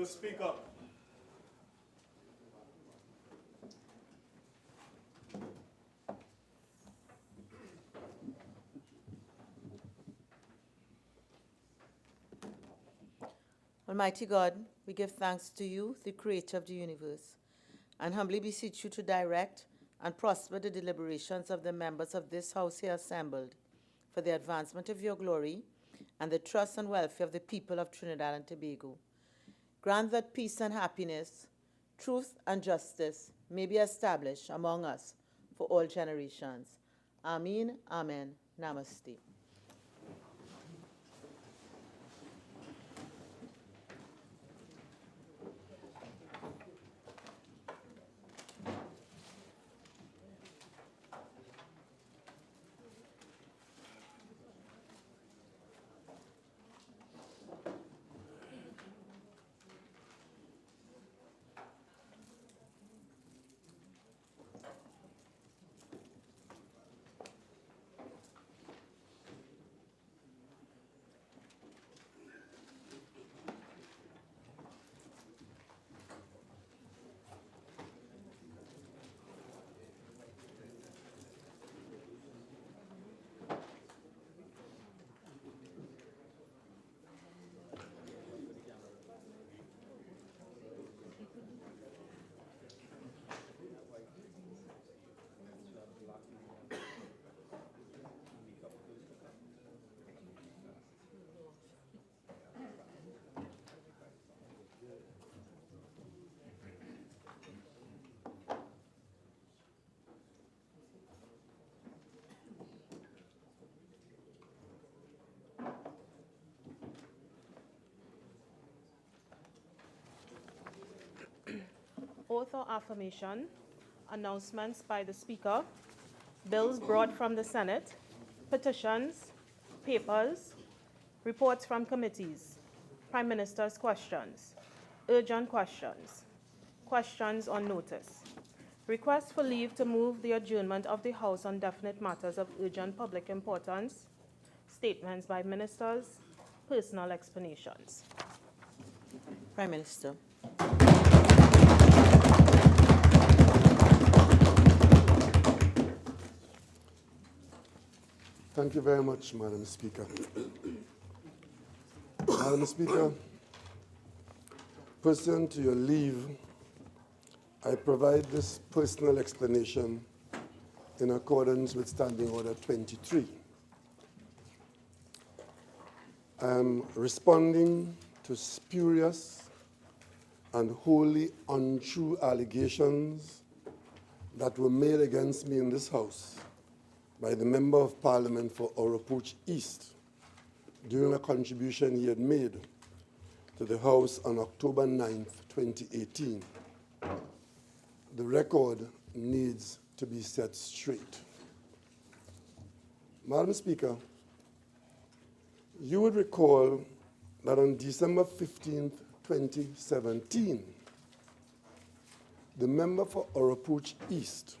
Speaker. Almighty God, we give thanks to you, the creator of the universe, and humbly beseech you to direct and prosper the deliberations of the members of this house here assembled for the advancement of your glory and the trust and welfare of the people of Trinidad and Tobago. Grant that peace and happiness, truth and justice may be established among us for all generations. Amen, amen, namaste. Oath or affirmation, announcements by the Speaker, bills brought from the Senate, petitions, papers, reports from committees, Prime Minister's questions, urgent questions, questions on notice, request for leave to move the adjournment of the House on definite matters of urgent public importance, statements by ministers, personal explanations. Prime Minister. Thank you very much, Madam Speaker. Madam Speaker, pursuant to your leave, I provide this personal explanation in accordance with Standing Order 23. I am responding to spurious and wholly untrue allegations that were made against me in this House by the Member of Parliament for Oropouche East during a contribution he had made to the House on October 9th, 2018. The record needs to be set straight. Madam Speaker, you would recall that on December 15th, 2017, the member for Oropouche East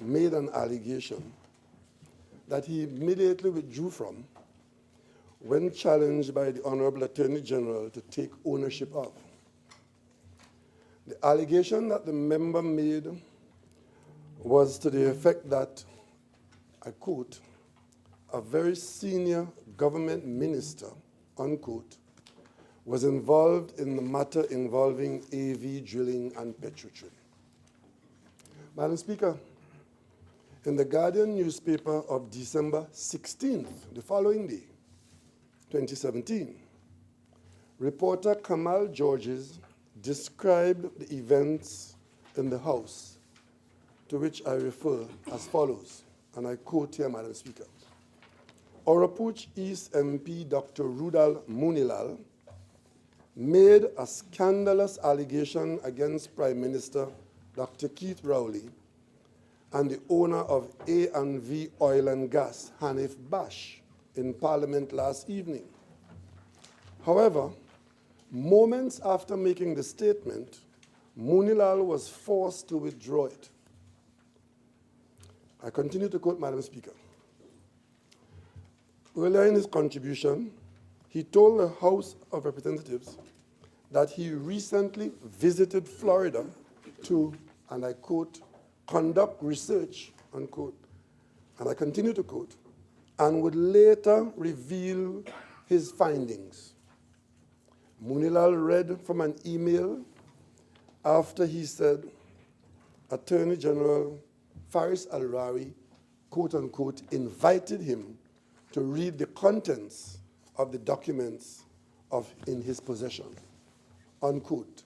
made an allegation that he immediately withdrew from when challenged by the Honorable Attorney General to take ownership of. The allegation that the member made was to the effect that, I quote, a very senior government minister, unquote, was involved in the matter involving AV drilling and Petrotrin. Madam Speaker, in the Guardian newspaper of December 16th, the following day, 2017, reporter Kamal Georges described the events in the House, to which I refer as follows, and I quote here, Madam Speaker. Oropouche East MP Dr. Rudal Munilal made a scandalous allegation against Prime Minister Dr. Keith Rowley and the owner of A&V Oil and Gas, Hanif Bash, in Parliament last evening. However, moments after making the statement, Munilal was forced to withdraw it. I continue to quote, Madam Speaker. Earlier in his contribution, he told the House of Representatives that he recently visited Florida to, and I quote, conduct research, unquote, and I continue to quote, and would later reveal his findings. Munilal read from an email after he said Attorney General Faris Al-Rawi, quote unquote, invited him to read the contents of the documents in his possession, unquote.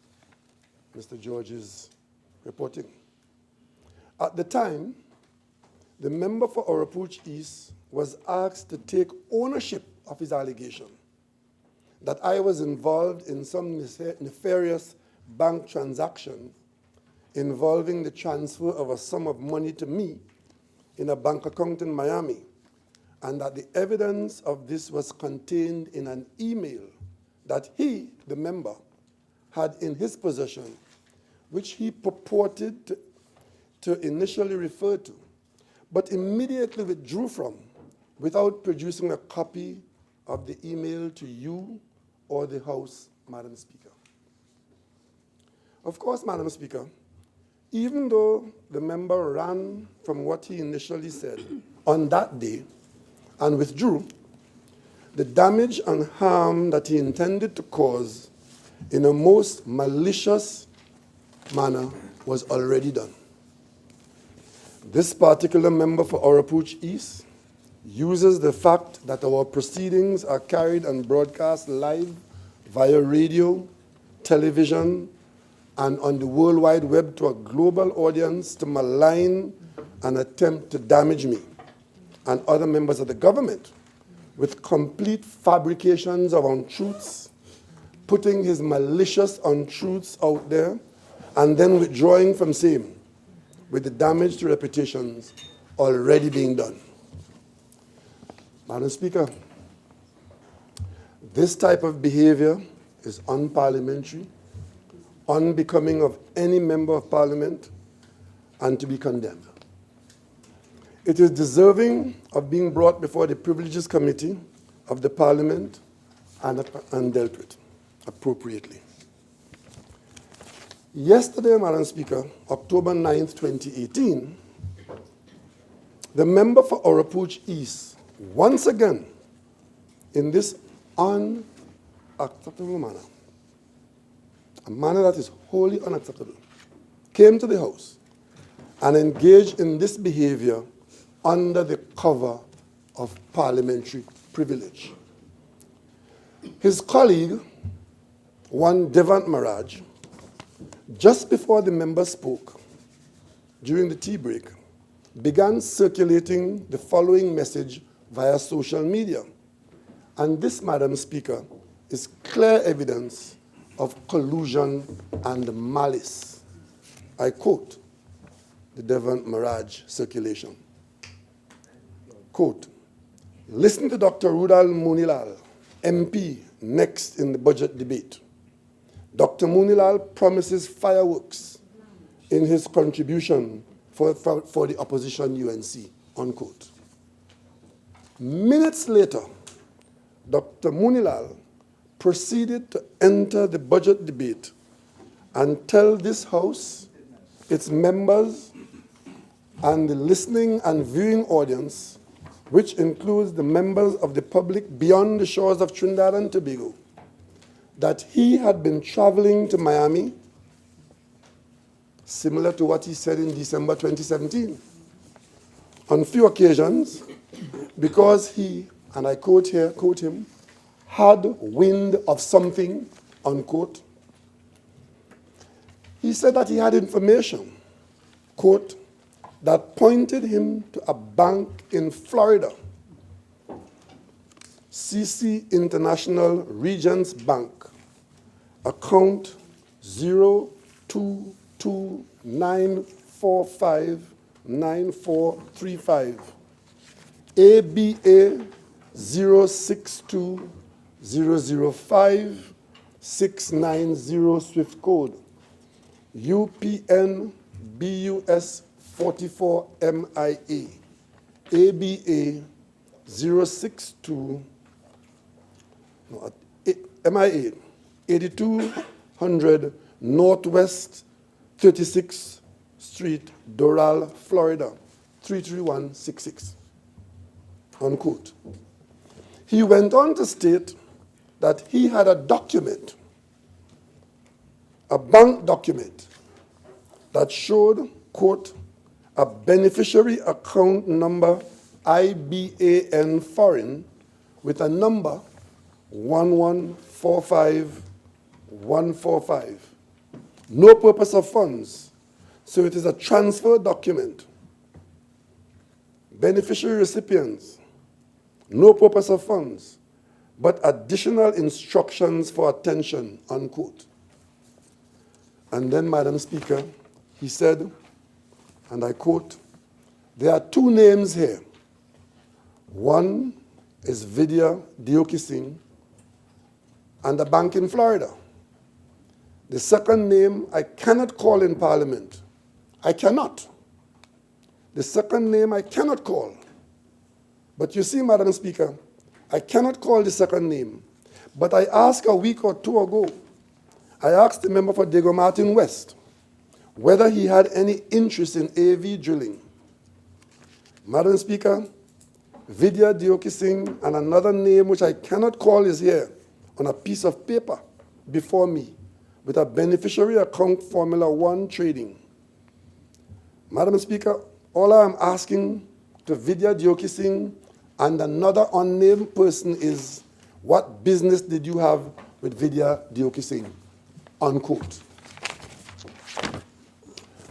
Mr. George's reporting. At the time, the member for Oropouche East was asked to take ownership of his allegation that I was involved in some nefarious bank transaction involving the transfer of a sum of money to me in a bank account in Miami, and that the evidence of this was contained in an email that he, the member, had in his possession, which he purported to initially refer to, but immediately withdrew from without producing a copy of the email to you or the House, Madam Speaker. Of course, Madam Speaker, even though the member ran from what he initially said on that day and withdrew, the damage and harm that he intended to cause in a most malicious manner was already done. This particular member for Oropouche East uses the fact that our proceedings are carried and broadcast live via radio, television, and on the World Wide Web to a global audience to malign and attempt to damage me and other members of the government with complete fabrications of untruths, putting his malicious untruths out there, and then withdrawing from same, with the damage to reputations already being done. Madam Speaker, this type of behavior is unparliamentary, unbecoming of any member of parliament, and to be condemned. It is deserving of being brought before the Privileges Committee of the Parliament and dealt with appropriately. Yesterday, Madam Speaker, October 9th, 2018, the member for Oropouche East, once again, in this unacceptable manner, a manner that is wholly unacceptable, came to the House and engaged in this behavior under the cover of parliamentary privilege. His colleague, one Devant Maraj, just before the member spoke, during the tea break, began circulating the following message via social media. And this, Madam Speaker, is clear evidence of collusion and malice. I quote the Devant Maraj circulation. Quote, listen to Dr. Rudal Munilal, MP, next in the budget debate. Dr. Munilal promises fireworks in his contribution for the opposition UNC, unquote. Minutes later, Dr. Munilal proceeded to enter the budget debate and tell this House, its members, and the listening and viewing audience, which includes the members of the public beyond the shores of Trinidad and Tobago, that he had been traveling to Miami, similar to what he said in December 2017, on few occasions, because he, and I quote here, quote him, had wind of something, unquote. He said that he had information, quote, that pointed him to a bank in Florida, CC International Regents Bank, account 022945945, ABA 062005-690 Swift code, UPN BUS 44MIA, ABA 062, MIA 82 100 Northwest 36th Street, Doral, Florida, 33166, unquote. He went on to state that he had a document, a bank document, that showed, quote, a beneficiary account number IBAN foreign with a number 1145145. No purpose of funds, so it is a transfer document. Beneficiary recipients, no purpose of funds, but additional instructions for attention, unquote. And then, Madam Speaker, he said, and I quote, there are two names here. One is Vidya Deoki Singh and a bank in Florida. The second name I cannot call in Parliament. I cannot. The second name I cannot call. But you see, Madam Speaker, I cannot call the second name. But I asked a week or two ago, I asked the member for Diego Martin West whether he had any interest in AV drilling. Madam Speaker, Vidya Deoki Singh and another name which I cannot call is here on a piece of paper before me with a beneficiary account Formula 1 trading. Madam Speaker, all I am asking to Vidya Deoki Singh and another unnamed person is, what business did you have with Vidya Deoki Singh? Unquote.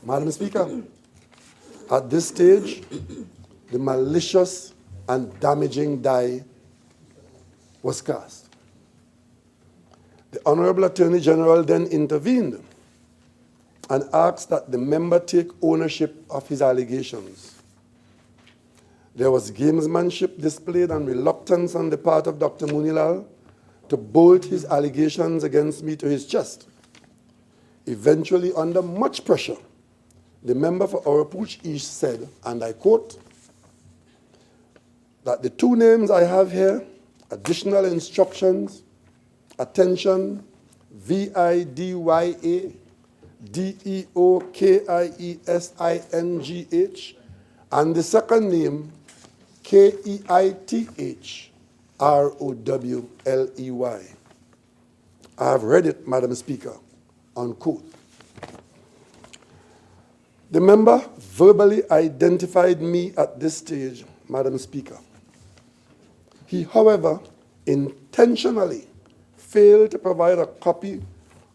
Madam Speaker, at this stage, the malicious and damaging die was cast. The Honorable Attorney General then intervened and asked that the member take ownership of his allegations. There was gamesmanship displayed and reluctance on the part of Dr. Munilal to bolt his allegations against me to his chest. Eventually, under much pressure, the member for Oropouche East said, and I quote, that the two names I have here, additional instructions, attention, VIDYA, DEOKIESINGH, and the second name, KEITHROWLEY. I have read it, Madam Speaker, unquote. The member verbally identified me at this stage, Madam Speaker. He, however, intentionally failed to provide a copy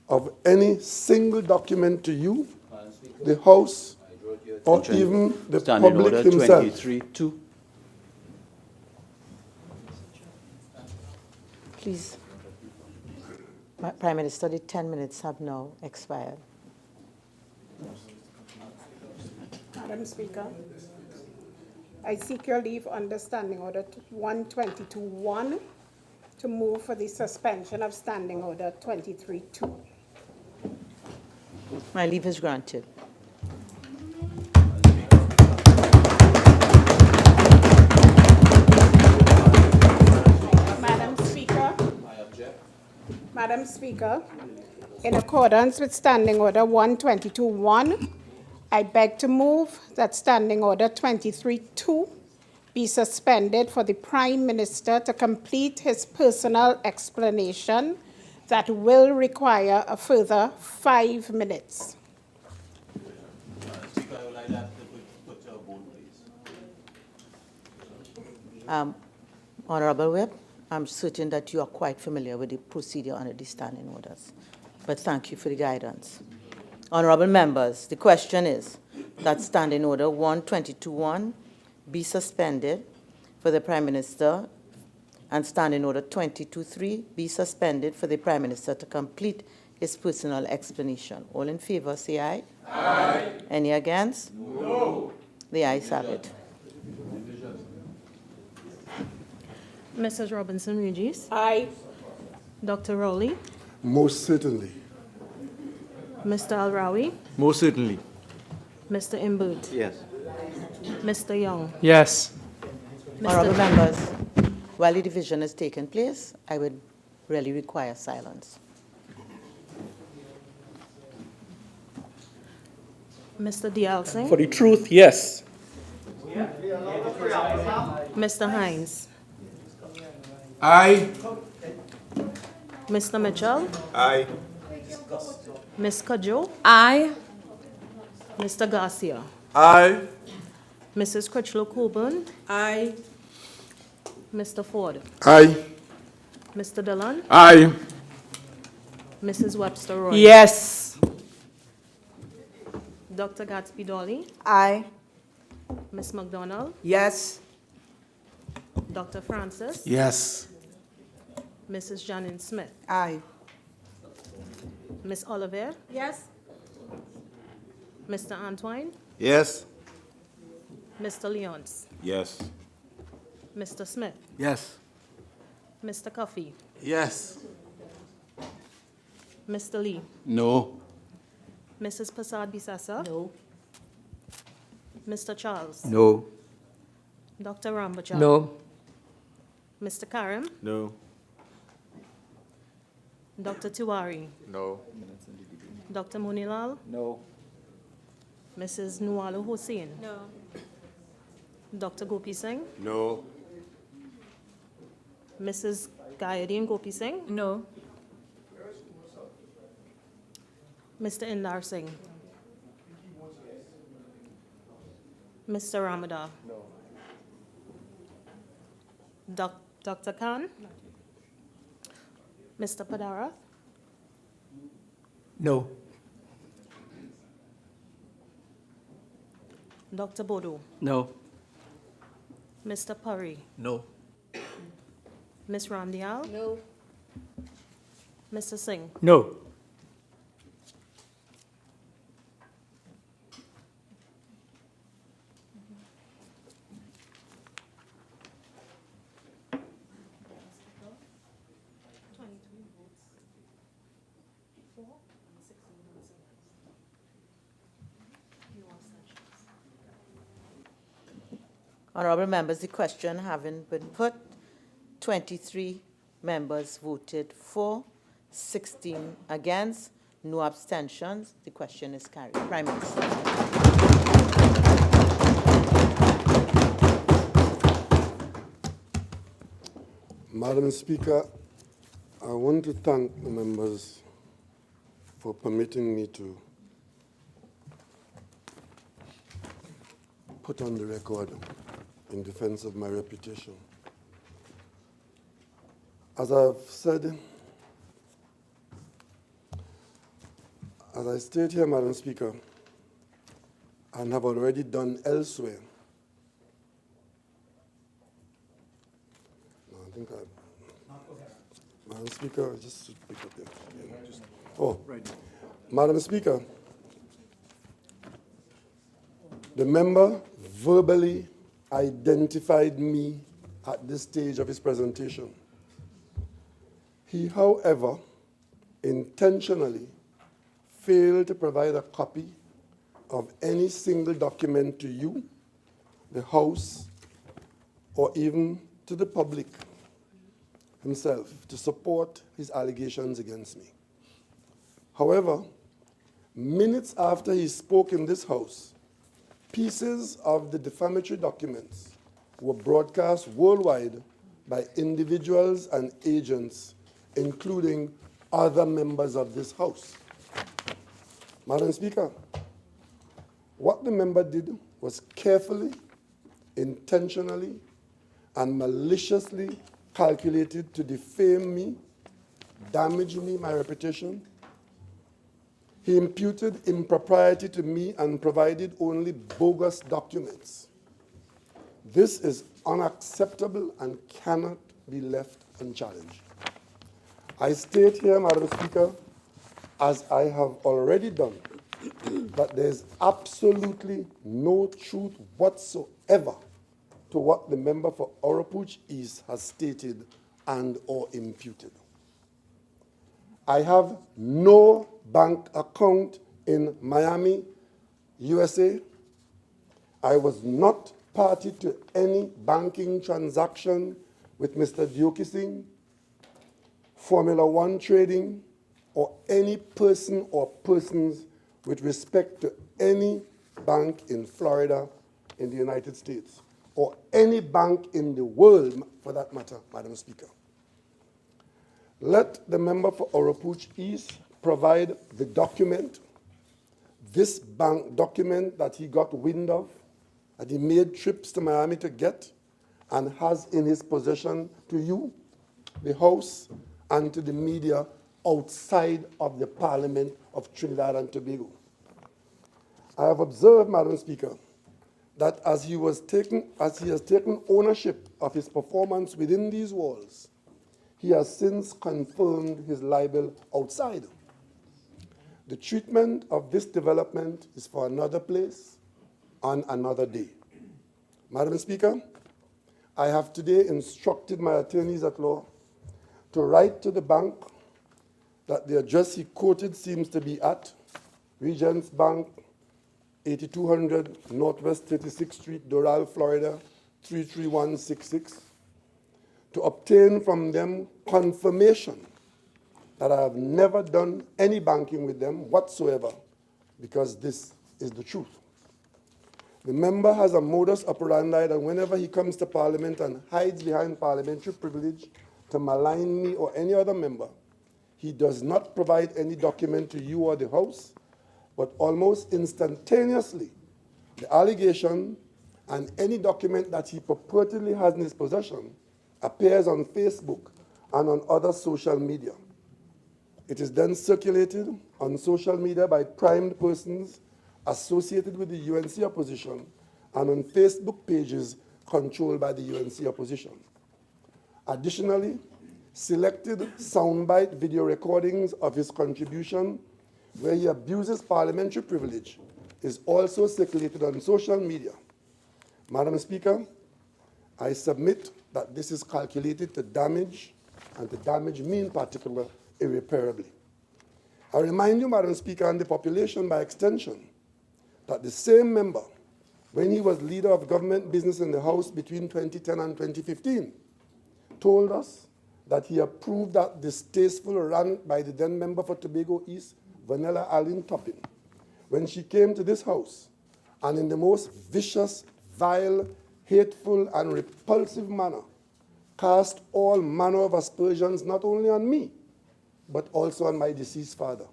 of any single document to you, the House, or even the Standing public Order himself. 23-2. Please. Prime Minister, the 10 minutes have now expired. Madam Speaker, I seek your leave under Standing Order 122.1 to move for the suspension of Standing Order 23.2. My leave is granted. Madam Speaker, Madam Speaker, in accordance with Standing Order 122.1, I beg to move that Standing Order 23.2 be suspended for the Prime Minister to complete his personal explanation that will require a further 5 minutes. Speaker, I would like that to put a vote, please. Honorable Whip, I'm certain that you are quite familiar with the procedure under the standing orders, but thank you for the guidance. Honorable members, the question is that Standing Order 122.1 be suspended for the Prime Minister and Standing Order 22.3 be suspended for the Prime Minister to complete his personal explanation. All in favor, say aye. Aye. Any against? No. The ayes have it. Mrs. Robinson-Regis, Aye. Dr. Rowley, Most certainly. Mr. Al-Rawi, Most certainly. Mr. Imbert, Yes. Mr. Young, Yes. Honorable Mr. members, while the division is taking place, I would really require silence. Mr. Dial Singh, For the truth, yes. Mr. Hines, Aye. Mr. Mitchell, Aye. Ms. Kajo, Aye. Mr. Garcia, Aye. Mrs. Critchlow Coburn, Aye. Mr. Ford, Aye. Mr. Dillon, Aye. Mrs. Webster Roy. Yes. Dr. Gatsby Dolly, Aye. Ms. McDonald, Yes. Dr. Francis, Yes. Mrs. Janine Smith, Aye. Ms. Oliver, Yes. Mr. Antoine, Yes. Mr. Leons, Yes. Mr. Smith, Yes. Mr. Coffey, Yes. Mr. Lee, No. Mrs. Prasad Bisasa, No. Mr. Charles, No. Dr. Rambachal, No. Mr. Karim, No. Dr. Tiwari, No. Dr. Munilal, No. Mrs. Nuala Hussain, No. Dr. Gopi Singh, No. Mrs. Gayadeen Gopi Singh, No. Mr. Indar Singh, Mr. Ramada, Dr. Khan, Mr. Padara, No. Dr. Bodo, No. Mr. Puri, No. Ms. Ramdial, No. Mr. Singh, No. Honorable members, the question having been put, 23 members voted for, 16 against, no abstentions. The question is carried. Prime Minister. Madam Speaker, I want to thank the members for permitting me to put on the record in defense of my reputation. As I've said, as I state here, Madam Speaker, and have already done elsewhere, no, I think Madam Speaker, just to pick up here. Oh, Madam Speaker, the member verbally identified me at this stage of his presentation. He, however, intentionally failed to provide a copy of any single document to you, the House, or even to the public himself to support his allegations against me. However, minutes after he spoke in this House, pieces of the defamatory documents were broadcast worldwide by individuals and agents, including other members of this House. Madam Speaker, what the member did was carefully, intentionally, and maliciously calculated to defame me, damage me, my reputation. He imputed impropriety to me and provided only bogus documents. This is unacceptable and cannot be left unchallenged. I state here, Madam Speaker, as I have already done, that there is absolutely no truth whatsoever to what the member for Oropouche East has stated and or imputed. I have no bank account in Miami, USA. I was not party to any banking transaction with Mr. Dioki Singh, Formula One trading, or any person or persons with respect to any bank in Florida in the United States, or any bank in the world for that matter, Madam Speaker. Let the member for Oropouche East provide the document, this bank document that he got wind of, that he made trips to Miami to get, and has in his possession to you, the House, and to the media outside of the Parliament of Trinidad and Tobago. I have observed, Madam Speaker, that as he has taken ownership of his performance within these walls, he has since confirmed his libel outside. The treatment of this development is for another place on another day. Madam Speaker, I have today instructed my attorneys at law to write to the bank that the address he quoted seems to be at Regents Bank, 8200 Northwest 36th Street, Doral, Florida, 33166, to obtain from them confirmation that I have never done any banking with them whatsoever, because this is the truth. The member has a modus operandi that whenever he comes to Parliament and hides behind parliamentary privilege to malign me or any other member, he does not provide any document to you or the House, but almost instantaneously, the allegation and any document that he purportedly has in his possession appears on Facebook and on other social media. It is then circulated on social media by primed persons associated with the UNC opposition and on Facebook pages controlled by the UNC opposition. Additionally, selected soundbite video recordings of his contribution where he abuses parliamentary privilege is also circulated on social media. Madam Speaker, I submit that this is calculated to damage, and to damage me in particular, irreparably. I remind you, Madam Speaker, and the population by extension, that the same member, when he was leader of government business in the House between 2010 and 2015, told us that he approved that distasteful rant by the then member for Tobago East, Vanilla Allen Toppin, when she came to this House and in the most vicious, vile, hateful, and repulsive manner cast all manner of aspersions not only on me, but also on my deceased father.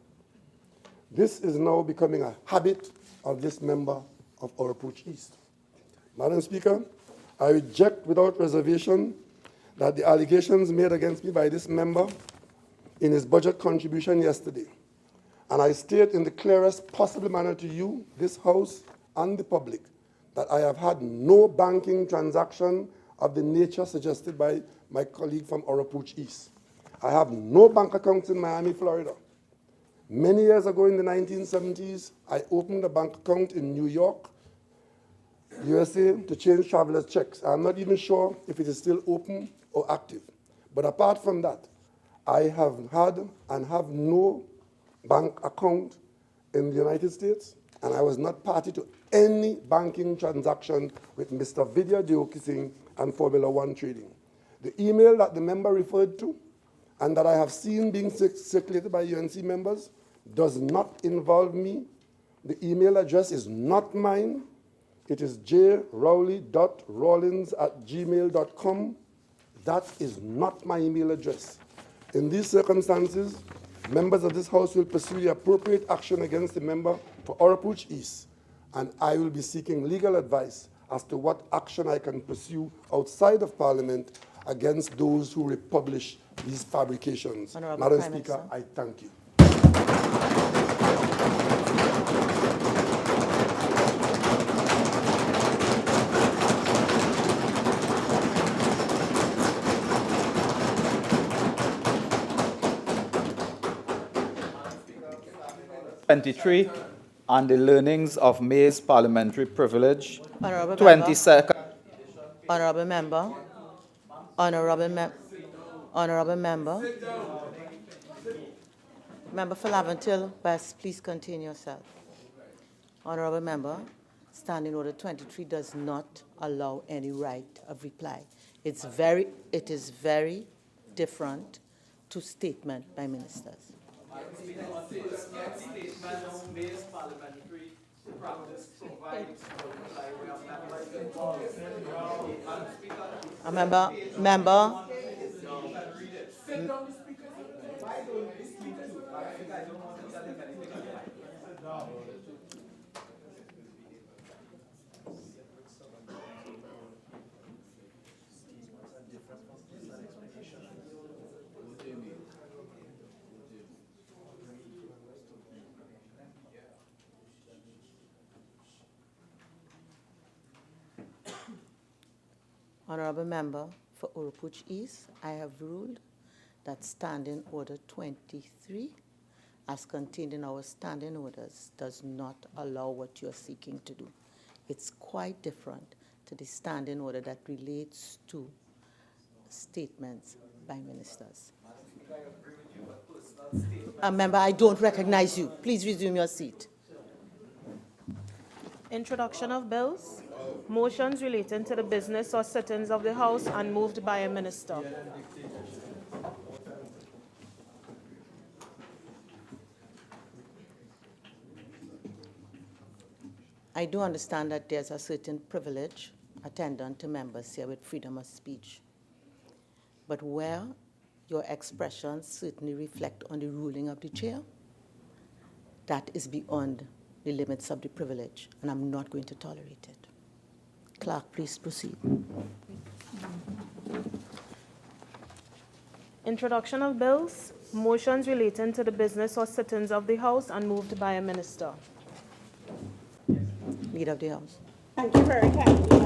This is now becoming a habit of this member of Oropouche East. Madam Speaker, I reject without reservation that the allegations made against me by this member in his budget contribution yesterday, and I state in the clearest possible manner to you, this House, and the public, that I have had no banking transaction of the nature suggested by my colleague from Oropouche East. I have no bank accounts in Miami, Florida. Many years ago in the 1970s, I opened a bank account in New York, USA, to change traveler's checks. I'm not even sure if it is still open or active. But apart from that, I have had and have no bank account in the United States, and I was not party to any banking transaction with Mr. Vidya Diokising and Formula One Trading. The email that the member referred to and that I have seen being circulated by UNC members does not involve me. The email address is not mine. It is jrowley.rawlins@gmail.com. That is not my email address. In these circumstances, members of this House will pursue the appropriate action against the member for Oropouche East, and I will be seeking legal advice as to what action I can pursue outside of Parliament against those who republish these fabrications. Honourable Madam Prime Speaker, Minister. I thank you. '23 on the learnings of May's parliamentary privilege. Honourable 22nd. Honourable member. Honourable member. Member for Laventil West, please contain yourself. Honourable member, Standing Order 23 does not allow any right of reply. It is very different to statement by ministers. A member. Honorable Member for Urupuch East, I have ruled that Standing Order 23, as contained in our standing orders, does not allow what you're seeking to do. It's quite different to the standing order that relates to statements by ministers. Member, I don't recognize you. Please resume your seat. Introduction of bills. Motions relating to the business or sittings of the House and moved by a minister. I do understand that there's a certain privilege attendant to members here with freedom of speech. But where your expressions certainly reflect on the ruling of the chair, that is beyond the limits of the privilege, and I'm not going to tolerate it. Clerk, please proceed. Introduction of bills. Motions relating to the business or sittings of the House and moved by a minister. Leader of the House. Thank you very kindly.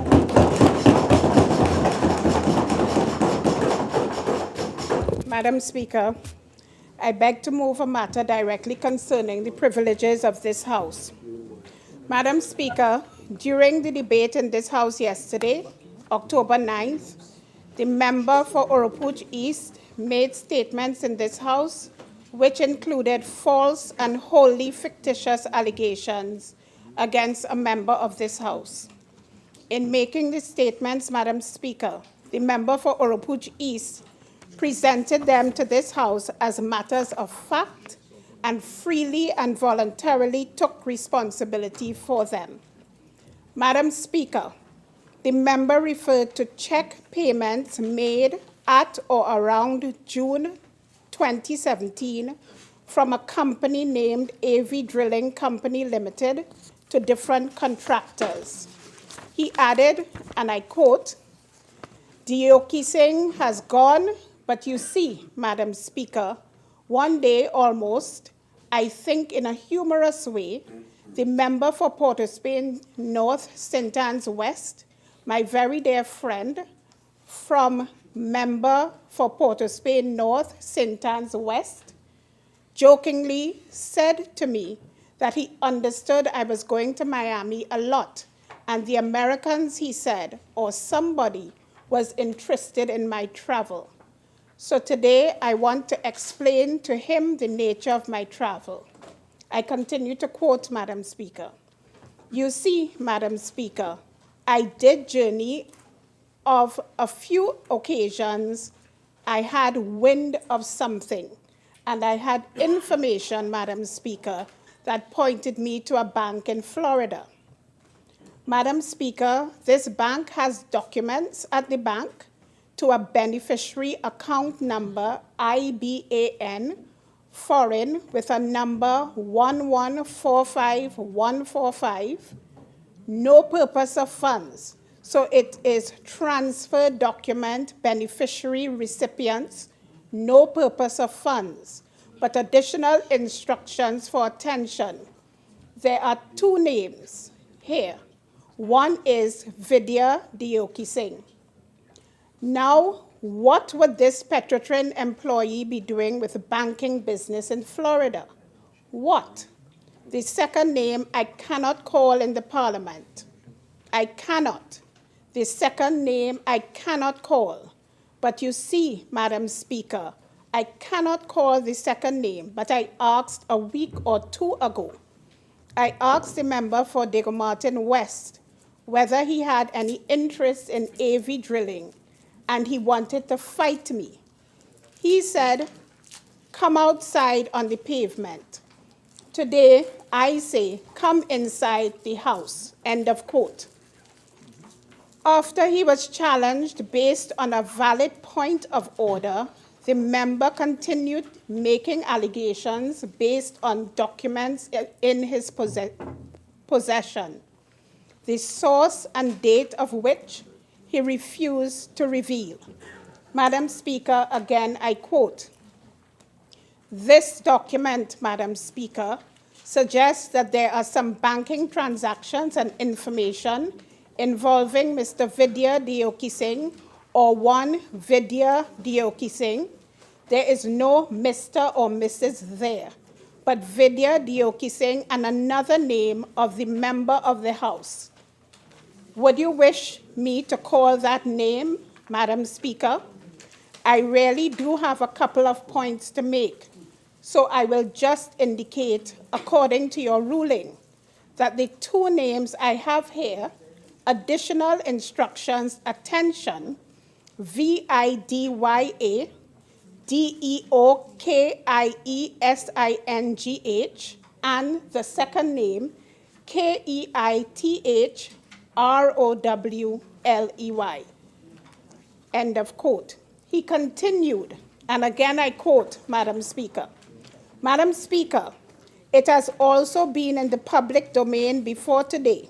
Madam Speaker, I beg to move a matter directly concerning the privileges of this House. Madam Speaker, during the debate in this House yesterday, October 9th, the member for Urupuch East made statements in this House which included false and wholly fictitious allegations against a member of this House. In making these statements, Madam Speaker, the member for Urupuch East presented them to this House as matters of fact and freely and voluntarily took responsibility for them. Madam Speaker, the member referred to check payments made at or around June 2017 from a company named AV Drilling Company Limited to different contractors. He added, and I quote, "Deoki Singh has gone, but you see, Madam Speaker, one day almost, I think in a humorous way, the member for Port of Spain North, St. Anne's West, my very dear friend, from member for Port of Spain North, St. Anne's West, jokingly said to me that he understood I was going to Miami a lot, and the Americans, he said, or somebody, was interested in my travel. So today, I want to explain to him the nature of my travel." I continue to quote, Madam Speaker. "You see, Madam Speaker, I did journey of a few occasions. I had wind of something, and I had information, Madam Speaker, that pointed me to a bank in Florida. Madam Speaker, this bank has documents at the bank to a beneficiary account number IBAN foreign with a number 1145145, no purpose of funds. So it is transfer document beneficiary recipients, no purpose of funds, but additional instructions for attention. There are two names here. One is Vidya Deoki Singh. Now, what would this Petrotrin employee be doing with a banking business in Florida? What? The second name I cannot call in the parliament. I cannot. The second name I cannot call. But you see, Madam Speaker, I cannot call the second name, but I asked a week or two ago. I asked the member for Diego Martin West whether he had any interest in AV drilling, and he wanted to fight me. He said, "Come outside on the pavement." Today, I say, come inside the house, end of quote. After he was challenged based on a valid point of order, the member continued making allegations based on documents in his possession, the source and date of which he refused to reveal. Madam Speaker, again I quote, "This document, Madam Speaker, suggests that there are some banking transactions and information involving Mr. Vidya Deoki Singh or one Vidya Deoki Singh. There is no Mr. or Mrs. there, but Vidya Deoki Singh and another name of the member of the House. Would you wish me to call that name, Madam Speaker? I really do have a couple of points to make, so I will just indicate, according to your ruling, that the two names I have here, additional instructions, attention, VIDYA, DEOKIESINGH, and the second name, KEITHROWLEY. End of quote. He continued, and again I quote, Madam Speaker. Madam Speaker, it has also been in the public domain before today.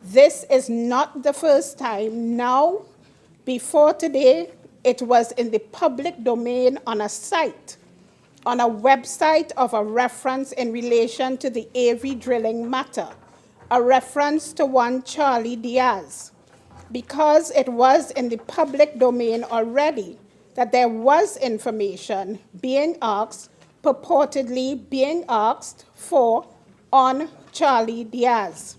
This is not the first time. Now, before today, it was in the public domain on a site, on a website of a reference in relation to the Avery drilling matter, a reference to one Charlie Diaz. Because it was in the public domain already that there was information being asked, purportedly being asked for on Charlie Diaz,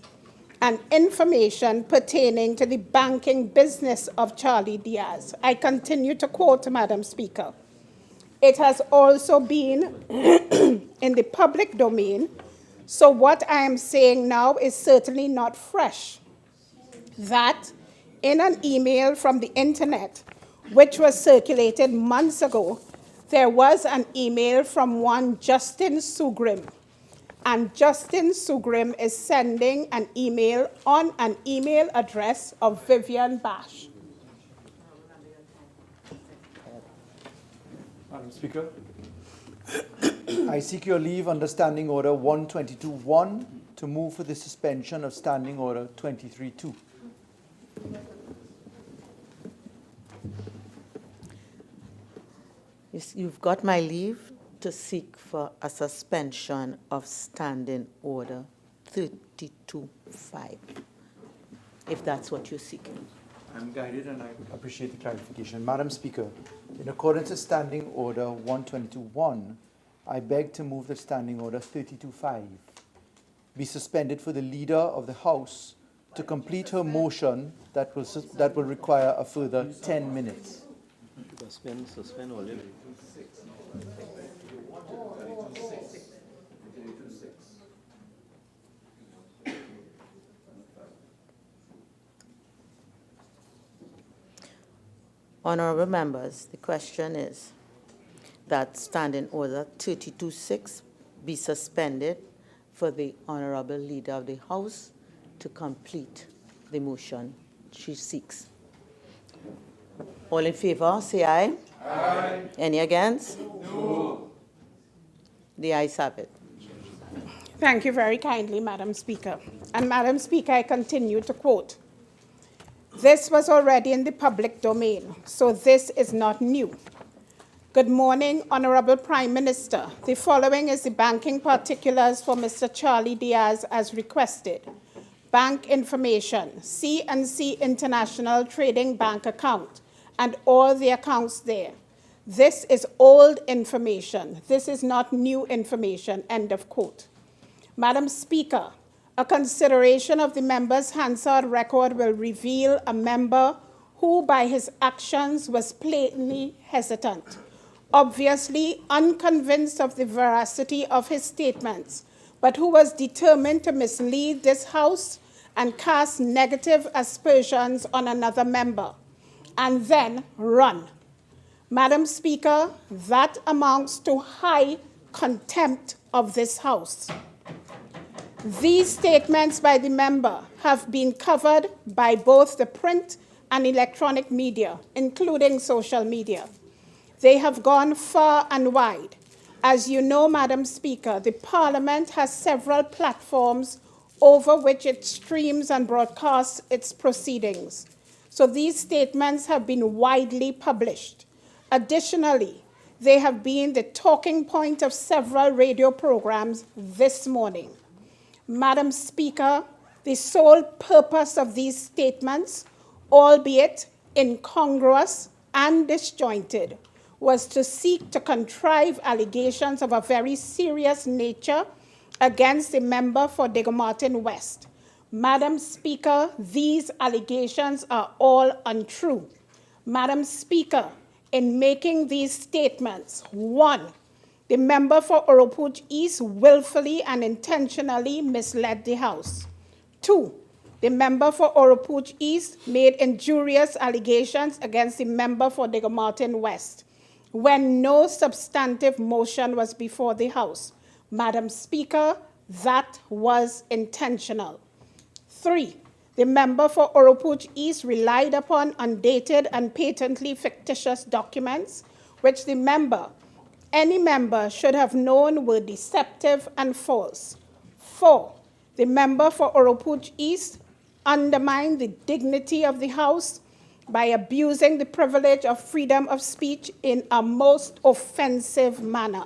and information pertaining to the banking business of Charlie Diaz. I continue to quote, Madam Speaker. It has also been in the public domain, so what I am saying now is certainly not fresh. That in an email from the internet, which was circulated months ago, there was an email from one Justin Sugrim. And Justin Sugrim is sending an email on an email address of Vivian Bash. Madam Speaker, I seek your leave under Standing Order 122.1 to move for the suspension of Standing Order 23.2. You've got my leave to seek for a suspension of Standing Order 32.5, if that's what you're seeking. I'm guided and I appreciate the clarification. Madam Speaker, in accordance with Standing Order 122.1, I beg to move that Standing Order 32.5 be suspended for the Leader of the House to complete her motion that will require a further 10 minutes. Suspend already. Honorable members, the question is that Standing Order 32.6 be suspended for the Honorable Leader of the House to complete the motion she seeks. All in favor, say aye. Aye. Any against? No. The ayes have it. Thank you very kindly, Madam Speaker. And Madam Speaker, I continue to quote, "This was already in the public domain, so this is not new. Good morning, Honorable Prime Minister. The following is the banking particulars for Mr. Charlie Diaz as requested. Bank information, C&C International Trading Bank account, and all the accounts there. This is old information. This is not new information," end of quote. Madam Speaker, a consideration of the member's Hansard record will reveal a member who by his actions was plainly hesitant, obviously unconvinced of the veracity of his statements, but who was determined to mislead this House and cast negative aspersions on another member, and then run. Madam Speaker, that amounts to high contempt of this House. These statements by the member have been covered by both the print and electronic media, including social media. They have gone far and wide. As you know, Madam Speaker, the Parliament has several platforms over which it streams and broadcasts its proceedings. So these statements have been widely published. Additionally, they have been the talking point of several radio programs this morning. Madam Speaker, the sole purpose of these statements, albeit incongruous and disjointed, was to seek to contrive allegations of a very serious nature against the member for Digomartin West. Madam Speaker, these allegations are all untrue. Madam Speaker, in making these statements, 1, the member for Oropouche East willfully and intentionally misled the House. 2, the member for Oropouche East made injurious allegations against the member for Digomartin West when no substantive motion was before the House. Madam Speaker, that was intentional. 3, the member for Oropouche East relied upon undated and patently fictitious documents, which any member should have known were deceptive and false. 4, the member for Oropouche East undermined the dignity of the House by abusing the privilege of freedom of speech in a most offensive manner.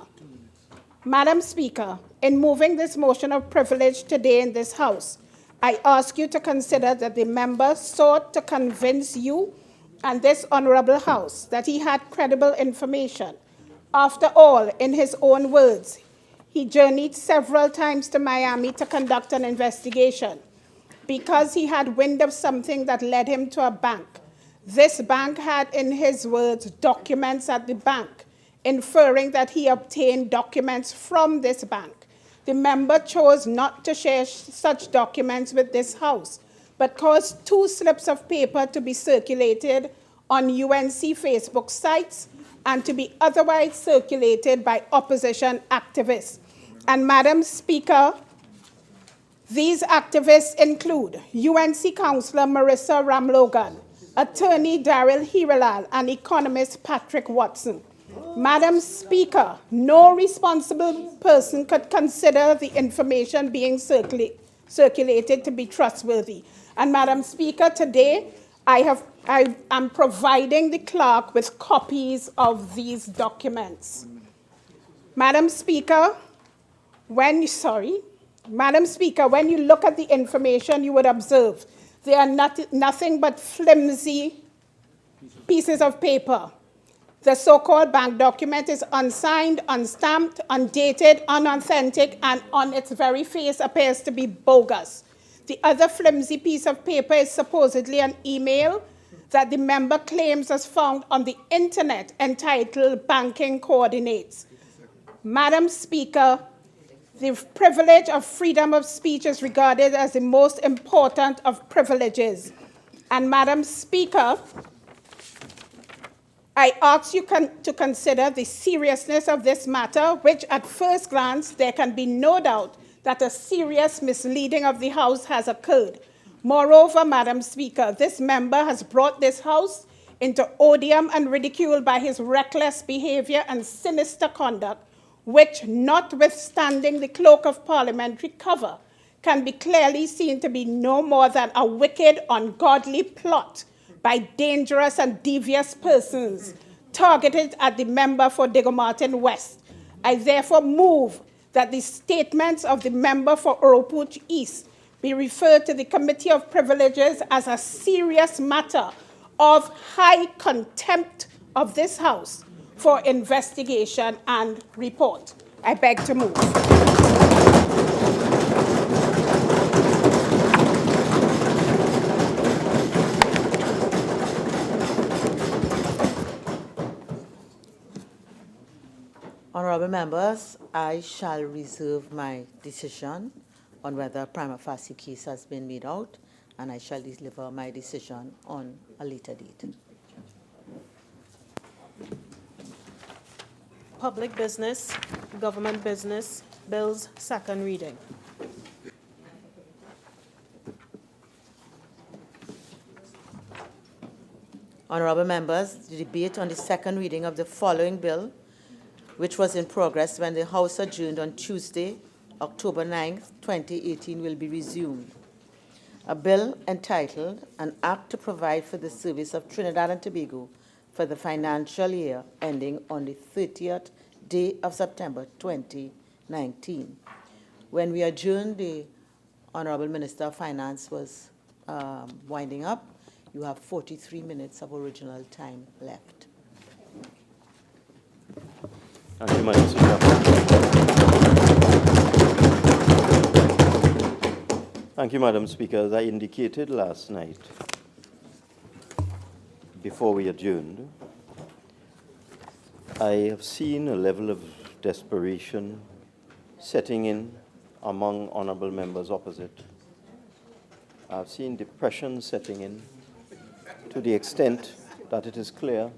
Madam Speaker, in moving this motion of privilege today in this House, I ask you to consider that the member sought to convince you and this honorable House that he had credible information. After all, in his own words, he journeyed several times to Miami to conduct an investigation because he had wind of something that led him to a bank. This bank had, in his words, documents at the bank, inferring that he obtained documents from this bank. The member chose not to share such documents with this House, but caused 2 slips of paper to be circulated on UNC Facebook sites and to be otherwise circulated by opposition activists. And Madam Speaker, these activists include UNC Councillor Marissa Ramlogan, Attorney Daryl Hirilal, and economist Patrick Watson. Madam Speaker, no responsible person could consider the information being circulated to be trustworthy. And Madam Speaker, today I am providing the clerk with copies of these documents. Madam Speaker, when you look at the information, you would observe they are nothing but flimsy pieces of paper. The so-called bank document is unsigned, unstamped, undated, unauthentic, and on its very face appears to be bogus. The other flimsy piece of paper is supposedly an email that the member claims was found on the internet entitled Banking Coordinates. Madam Speaker, the privilege of freedom of speech is regarded as the most important of privileges. And Madam Speaker, I ask you to consider the seriousness of this matter, which at first glance, there can be no doubt that a serious misleading of the House has occurred. Moreover, Madam Speaker, this member has brought this House into odium and ridicule by his reckless behavior and sinister conduct, which, notwithstanding the cloak of parliamentary cover, can be clearly seen to be no more than a wicked, ungodly plot by dangerous and devious persons targeted at the member for Digomartin West. I therefore move that the statements of the member for Oropouche East be referred to the Committee of Privileges as a serious matter of high contempt of this House for investigation and report. I beg to move. Honorable members, I shall reserve my decision on whether a prima facie case has been made out, and I shall deliver my decision on a later date. Public business. Government Business Bills, second reading. Honorable members, the debate on the second reading of the following bill, which was in progress when the House adjourned on Tuesday, October 9th, 2018, will be resumed. A bill entitled An Act to Provide for the Service of Trinidad and Tobago for the financial year ending on the 30th day of September 2019. When we adjourned, the Honorable Minister of Finance was winding up. You have 43 minutes of original time left. Thank you, Madam Speaker. Thank you, Madam Speaker. As I indicated last night, before we adjourned, I have seen a level of desperation setting in among honorable members opposite. I've seen depression setting in to the extent that it is clear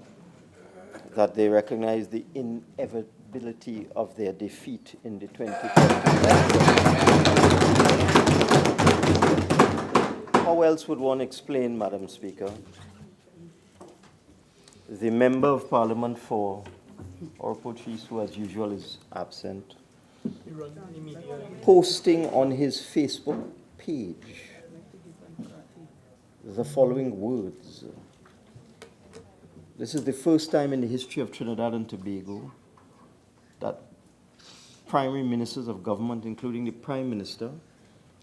that they recognize the inevitability of their defeat in the 2020 election. How else would one explain, Madam Speaker, the Member of Parliament for Orpochis, who as usual is absent, posting on his Facebook page the following words. This is the first time in the history of Trinidad and Tobago that primary ministers of government, including the Prime Minister,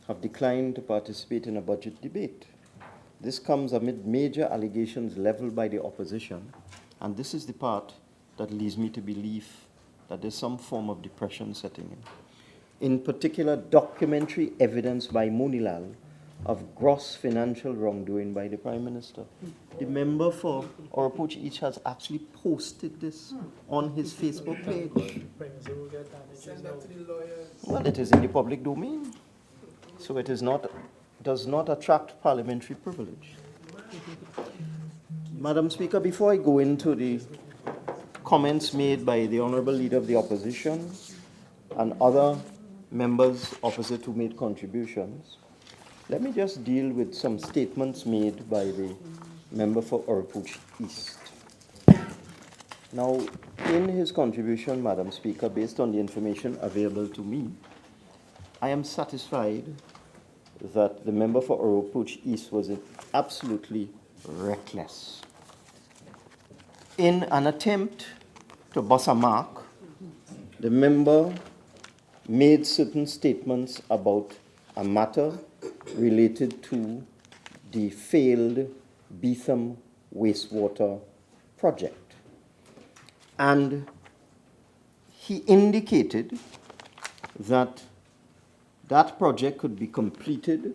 have declined to participate in a budget debate. This comes amid major allegations leveled by the opposition, and this is the part that leads me to believe that there's some form of depression setting in. In particular, documentary evidence by Munilal of gross financial wrongdoing by the Prime Minister. The member for Orpoch East has actually posted this on his Facebook page. Well, it is in the public domain, so it is not, does not attract parliamentary privilege. Madam Speaker, before I go into the comments made by the Honourable Leader of the Opposition and other members opposite who made contributions, let me just deal with some statements made by the member for Orpoch East. Now, in his contribution, Madam Speaker, based on the information available to me, I am satisfied that the member for Orpoch East was absolutely reckless. In an attempt to bust a mark, the member made certain statements about a matter related to the failed Beetham wastewater project. And he indicated that that project could be completed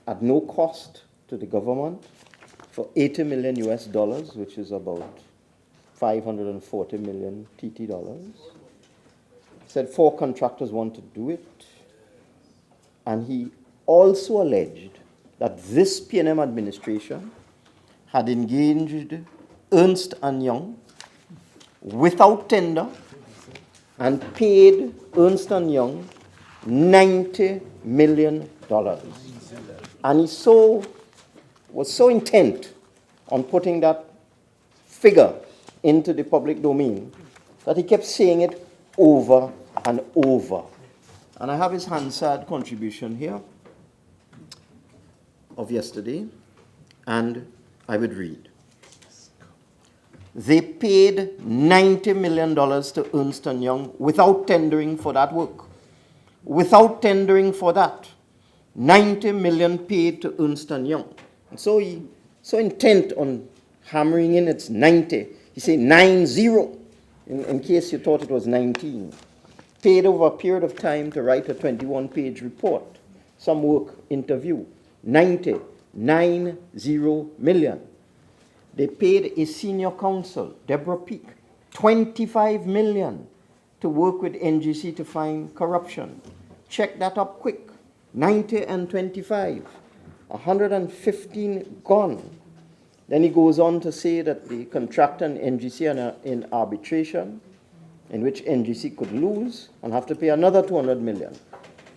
at no cost to the government for $80 million US, which is about 540 million TT dollars. He said 4 contractors want to do it. And he also alleged that this P&M administration had engaged Ernst & Young without tender and paid Ernst & Young $90 million. And he was so intent on putting that figure into the public domain that he kept saying it over and over. And I have his Hansard contribution here of yesterday, and I would read. They paid $90 million to Ernst & Young without tendering for that work. Without tendering for that. 90 million paid to Ernst & Young. And so he, so intent on hammering in it's 90. He said 90, in case you thought it was 19. Paid over a period of time to write a 21-page report. Some work interview. 90 million. They paid a senior counsel, Deborah Peake, 25 million to work with NGC to find corruption. Check that up quick. 90 and 25. 115 gone. Then he goes on to say that the contractor and NGC are in arbitration in which NGC could lose and have to pay another 200 million.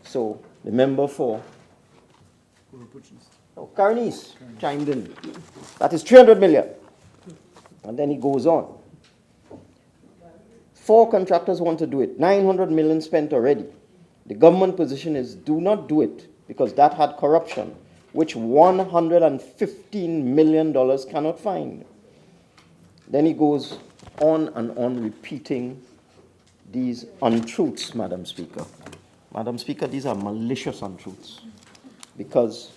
So the member for Carnice chimed in. That is 300 million. And then he goes on. 4 contractors want to do it. 900 million spent already. The government position is do not do it because that had corruption, which $115 million cannot find. Then he goes on and on repeating these untruths, Madam Speaker. Madam Speaker, these are malicious untruths because,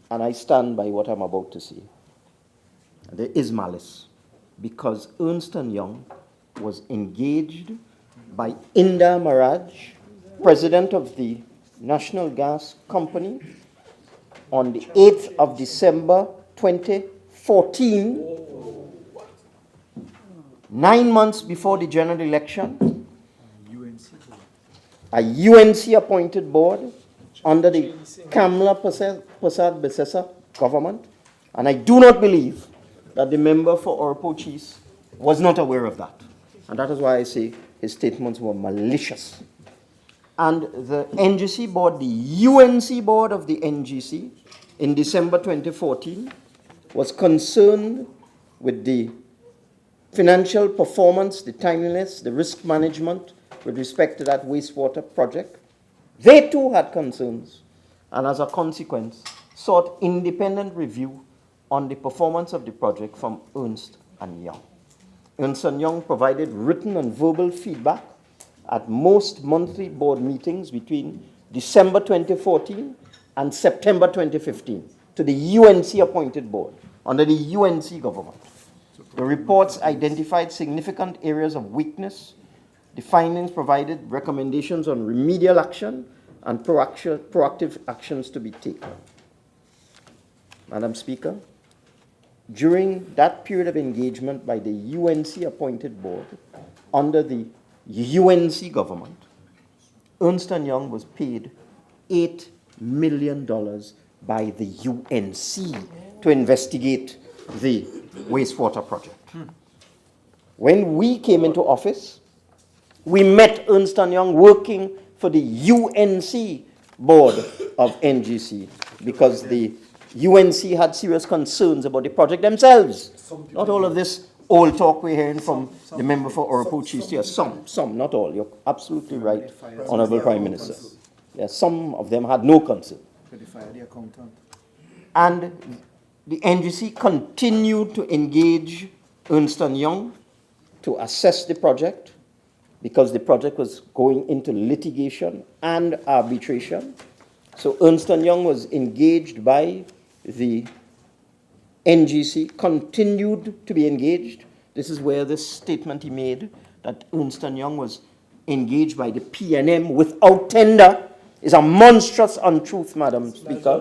and I stand by what I'm about to say, there is malice because Ernst & Young was engaged by Inda Maraj, president of the National Gas Company, on the 8th of December 2014, 9 months before the general election, a UNC-appointed board under the Kamla Prasad Besesa government, and I do not believe that the member for Oropochis was not aware of that. And that is why I say his statements were malicious. And the NGC board, the UNC board of the NGC, in December 2014, was concerned with the financial performance, the timeliness, the risk management with respect to that wastewater project. They too had concerns, and as a consequence, sought independent review on the performance of the project from Ernst & Young. Ernst & Young provided written and verbal feedback at most monthly board meetings between December 2014 and September 2015 to the UNC-appointed board under the UNC government. The reports identified significant areas of weakness. The findings provided recommendations on remedial action and proactive actions to be taken. Madam Speaker, during that period of engagement by the UNC-appointed board under the UNC government, Ernst & Young was paid $8 million by the UNC to investigate the wastewater project. When we came into office, we met Ernst & Young working for the UNC board of NGC because the UNC had serious concerns about the project themselves. Not all of this old talk we're hearing from the member for Oropochis here. Some, not all. You're absolutely right, Honorable Prime Minister. Yes, some of them had no concern. And the NGC continued to engage Ernst & Young to assess the project because the project was going into litigation and arbitration. So Ernst & Young was engaged by the NGC, continued to be engaged. This is where this statement he made that Ernst & Young was engaged by the PNM without tender is a monstrous untruth, Madam Speaker.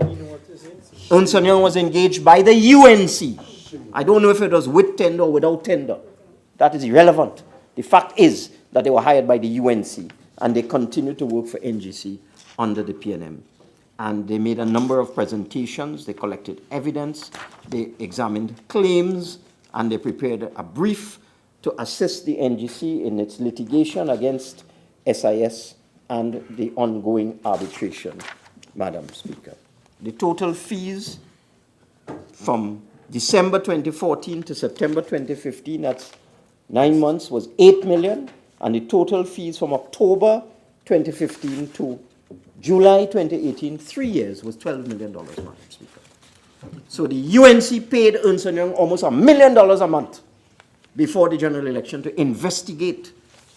Ernst & Young was engaged by the UNC. I don't know if it was with tender or without tender. That is irrelevant. The fact is that they were hired by the UNC and they continued to work for NGC under the PNM. And they made a number of presentations, they collected evidence, they examined claims, and they prepared a brief to assist the NGC in its litigation against SIS and the ongoing arbitration, Madam Speaker. The total fees from December 2014 to September 2015, that's 9 months, was $8 million, and the total fees from October 2015 to July 2018, 3 years, was $12 million, Madam Speaker. So the UNC paid Ernst & Young almost $1 million a month before the general election to investigate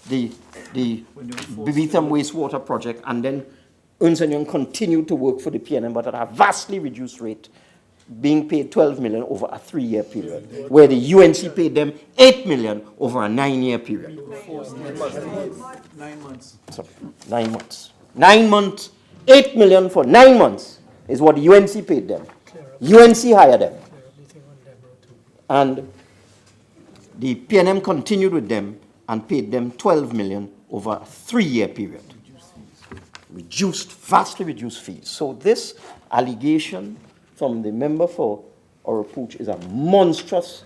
the Bebetham wastewater project, and then Ernst & Young continued to work for the PNM, but at a vastly reduced rate, being paid $12 million over a 3-year period, where the UNC paid them $8 million over a 9-year period. 9 months. Sorry, 9 months. 9 months, $8 million for 9 months is what UNC paid them. UNC hired them. And the PNM continued with them and paid them $12 million over a 3-year period. Vastly reduced fees. So this allegation from the member for Oropoch is a monstrous,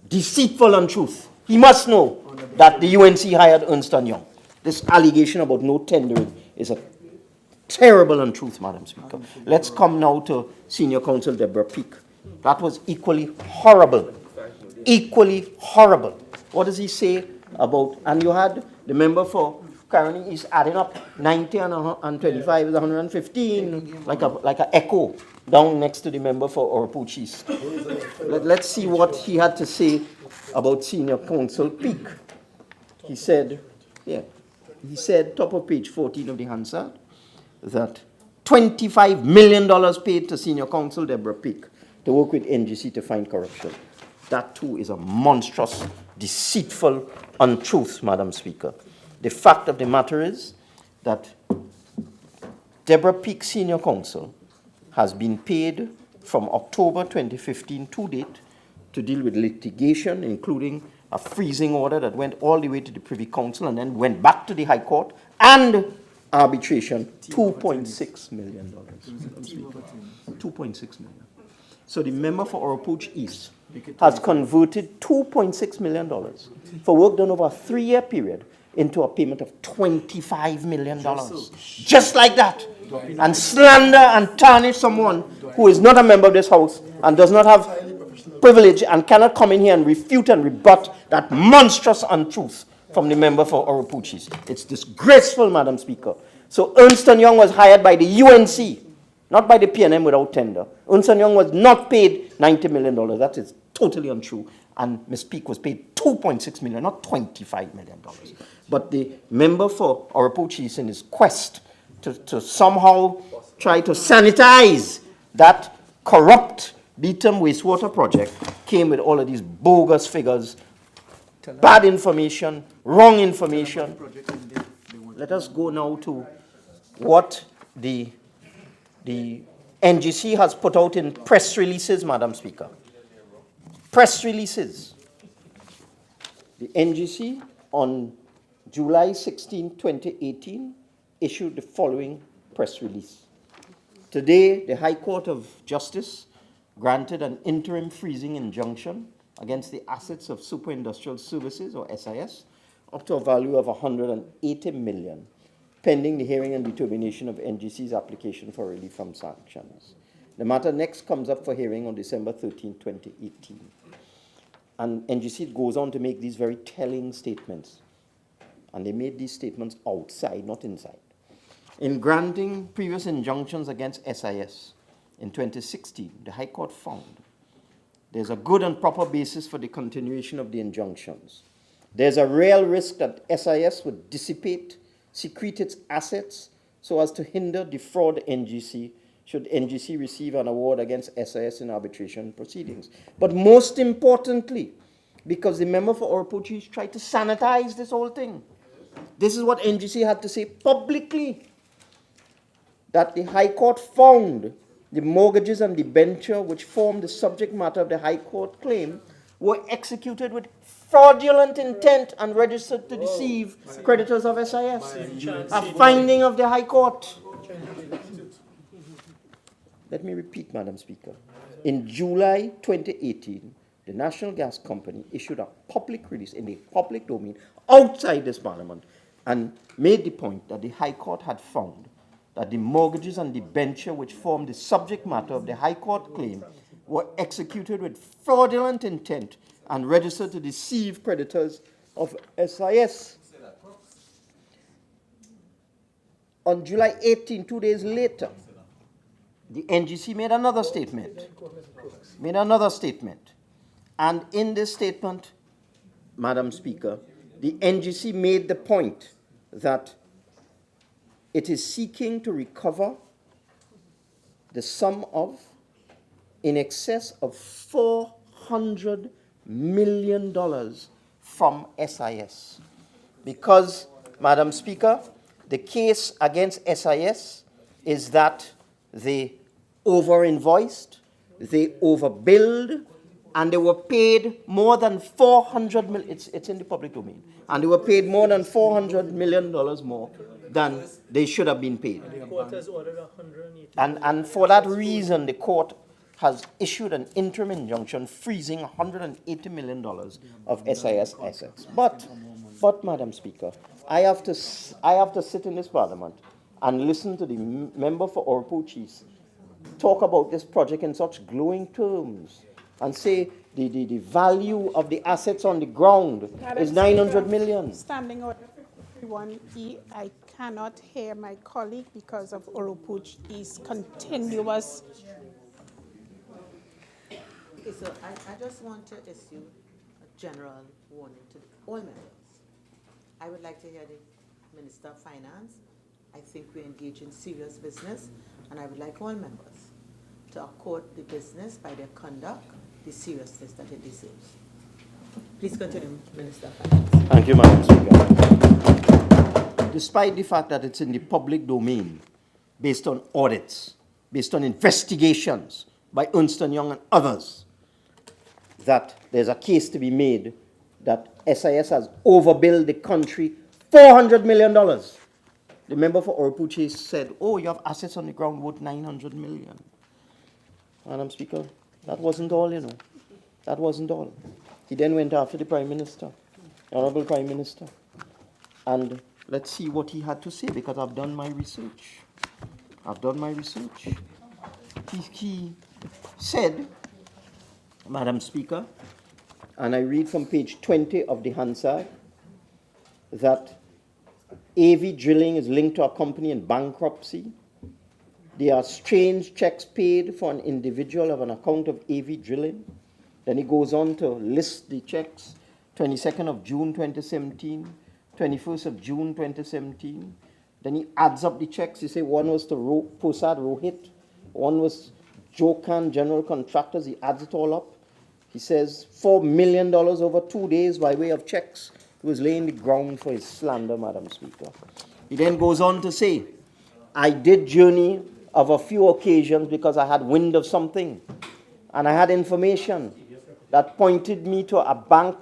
deceitful untruth. He must know that the UNC hired Ernst & Young. This allegation about no tendering is a terrible untruth, Madam Speaker. Let's come now to Senior Counsel Deborah Peake. That was equally horrible. Equally horrible. What does he say about, and you had the member for Caroni is adding up 90 and 25 is 115, like a echo down next to the member for Oropouche East. Let's see what he had to say about Senior Counsel Peake. He said, top of page 14 of the Hansard, that $25 million paid to Senior Counsel Deborah Peake to work with NGC to find corruption. That too is a monstrous, deceitful untruth, Madam Speaker. The fact of the matter is that Deborah Peake Senior Counsel has been paid from October 2015 to date to deal with litigation, including a freezing order that went all the way to the Privy Council and then went back to the High Court, and arbitration, $2.6 million. 2.6 million. So the member for Oropouche East has converted $2.6 million for work done over a 3-year period into a payment of $25 million. Just like that. And slander and tarnish someone who is not a member of this House and does not have privilege and cannot come in here and refute and rebut that monstrous untruth from the member for Oropouche East. It's disgraceful, Madam Speaker. So Ernst & Young was hired by the UNC, not by the PNM without tender. Ernst & Young was not paid $90 million. That is totally untrue. And Ms. Peake was paid $2.6 million, not $25 million. But the member for Oropouche East, in his quest to somehow try to sanitize that corrupt Beetham wastewater project, came with all of these bogus figures, bad information, wrong information. Let us go now to what the NGC has put out in press releases, Madam Speaker. Press releases. The NGC on July 16, 2018, issued the following press release. Today, the High Court of Justice granted an interim freezing injunction against the assets of Super Industrial Services, or SIS, up to a value of $180 million, pending the hearing and determination of NGC's application for relief from sanctions. The matter next comes up for hearing on December 13, 2018. And NGC goes on to make these very telling statements. And they made these statements outside, not inside. In granting previous injunctions against SIS in 2016, the High Court found there's a good and proper basis for the continuation of the injunctions. There's a real risk that SIS would dissipate, secrete its assets so as to hinder, defraud NGC should NGC receive an award against SIS in arbitration proceedings. But most importantly, because the member for Oropouche tried to sanitize this whole thing. This is what NGC had to say publicly, that the High Court found the mortgages and debenture which form the subject matter of the High Court claim were executed with fraudulent intent and registered to deceive creditors of SIS. A finding of the High Court. Let me repeat, Madam Speaker. In July 2018, the National Gas Company issued a public release in the public domain outside this Parliament and made the point that the High Court had found that the mortgages and debenture which formed the subject matter of the High Court claim were executed with fraudulent intent and registered to deceive creditors of SIS. On July 18, 2 days later, the NGC made another statement. And in this statement, Madam Speaker, the NGC made the point that it is seeking to recover the sum of in excess of $400 million from SIS. Because, Madam Speaker, the case against SIS is that they over-invoiced, they overbilled, and they were paid more than $400 million. It's in the public domain. And they were paid more than $400 million more than they should have been paid. The court has ordered 180. And for that reason, the court has issued an interim injunction freezing $180 million of SIS assets. But, Madam Speaker, I have to sit in this parliament and listen to the member for Orpo-Cheese talk about this project in such glowing terms and say the value of the assets on the ground is 900 million. Standing Order 51E, I cannot hear my colleague because of Oropuch's continuous. Okay, so I just want to issue a general warning to all members. I would like to hear the Minister of Finance. I think we're engaged in serious business, and I would like all members to accord the business by their conduct the seriousness that it deserves. Please continue, Minister of Finance. Thank you, Madam Speaker. Despite the fact that it's in the public domain, based on audits, based on investigations by Ernst & Young and others, that there's a case to be made that SIS has overbilled the country $400 million. The member for Orpo said, oh, you have assets on the ground worth 900 million. Madam Speaker, that wasn't all, you know. That wasn't all. He then went after the Prime Minister, the Honorable Prime Minister. And let's see what he had to say, because I've done my research. He said, Madam Speaker, and I read from page 20 of the Hansard, that AV Drilling is linked to a company in bankruptcy. There are strange checks paid for an individual of an account of AV Drilling. Then he goes on to list the checks, 22nd of June 2017, 21st of June 2017. Then he adds up the checks. He says one was to Posad Rohit, one was Jokan General Contractors. He adds it all up. He says $4 million over 2 days by way of checks. He was laying the ground for his slander, Madam Speaker. He then goes on to say, I did journey of a few occasions because I had wind of something. And I had information that pointed me to a bank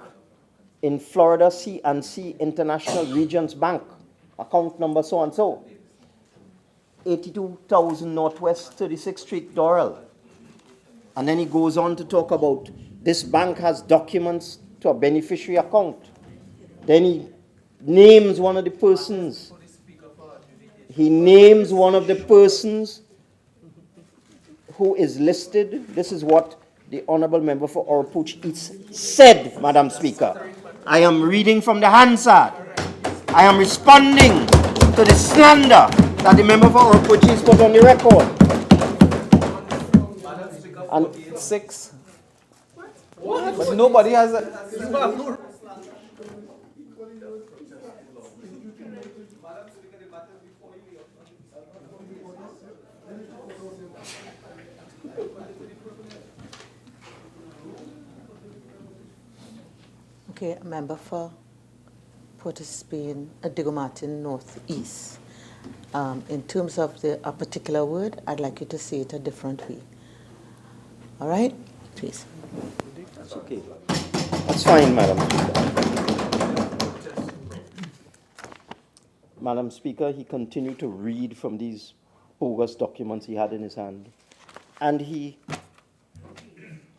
in Florida, C&C International Regions Bank, account number so-and-so, 82,000 Northwest 36th Street, Doral. And then he goes on to talk about this bank has documents to a beneficiary account. Then he names one of the persons. He names one of the persons who is listed. This is what the Honourable Member for Orpo said, Madam Speaker. I am reading from the Hansard. I am responding to the slander that the Member for Orpo put on the record. And 6. What? But nobody has a... Okay, a member for Port of Spain, Diego Martin Northeast. In terms of a particular word, I'd like you to say it a different way. All right? Please. That's okay. That's fine, Madam Speaker. Madam Speaker, he continued to read from these bogus documents he had in his hand. And he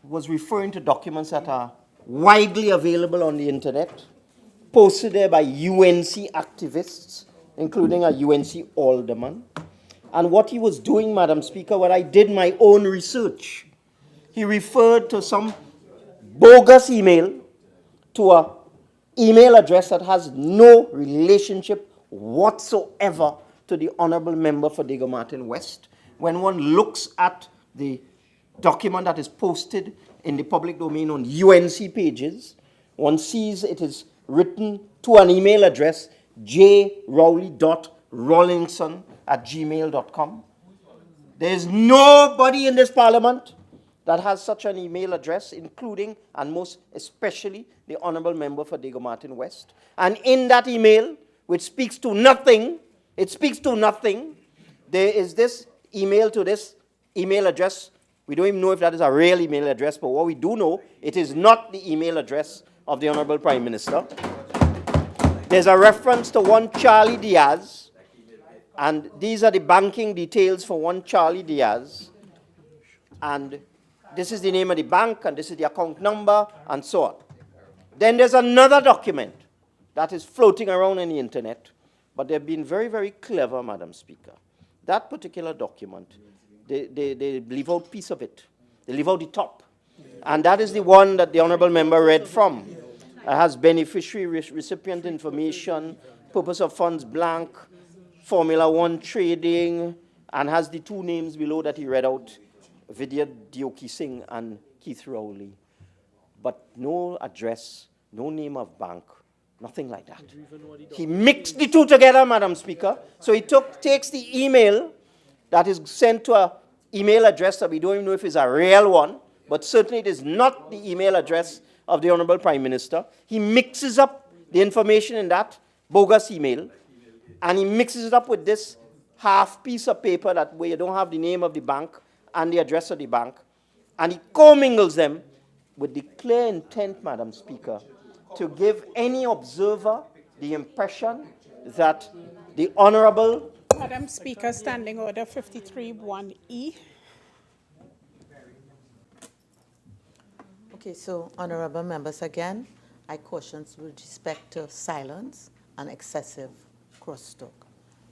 was referring to documents that are widely available on the internet, posted there by UNC activists, including a UNC alderman. And what he was doing, Madam Speaker, when I did my own research, he referred to some bogus email to an email address that has no relationship whatsoever to the Honourable Member for Diego Martin West. When one looks at the document that is posted in the public domain on UNC pages, one sees it is written to an email address, jrowley.rawlinson@gmail.com. There is nobody in this parliament that has such an email address, including and most especially the Honourable Member for Diego Martin West. And in that email, which speaks to nothing, there is this email to this email address. We don't even know if that is a real email address, but what we do know, it is not the email address of the Honourable Prime Minister. There's a reference to one Charlie Diaz, and these are the banking details for one Charlie Diaz. And this is the name of the bank, and this is the account number, and so on. Then there's another document that is floating around on the internet, but they've been very, very clever, Madam Speaker. That particular document, they leave out a piece of it. They leave out the top. And that is the one that the honorable member read from. It has beneficiary recipient information, purpose of funds blank, Formula 1 trading, and has the two names below that he read out, Vidya Dioki Singh and Keith Rowley. But no address, no name of bank, nothing like that. He mixed the two together, Madam Speaker. So he takes the email that is sent to an email address that we don't even know if it's a real one, but certainly it is not the email address of the Honorable Prime Minister. He mixes up the information in that bogus email, and he mixes it up with this half piece of paper that where you don't have the name of the bank and the address of the bank, and he commingles them with the clear intent, Madam Speaker, to give any observer the impression that the Honorable... Madam Speaker, Standing Order 53-1E. Okay, so honorable members, again, I caution with respect to silence and excessive crosstalk.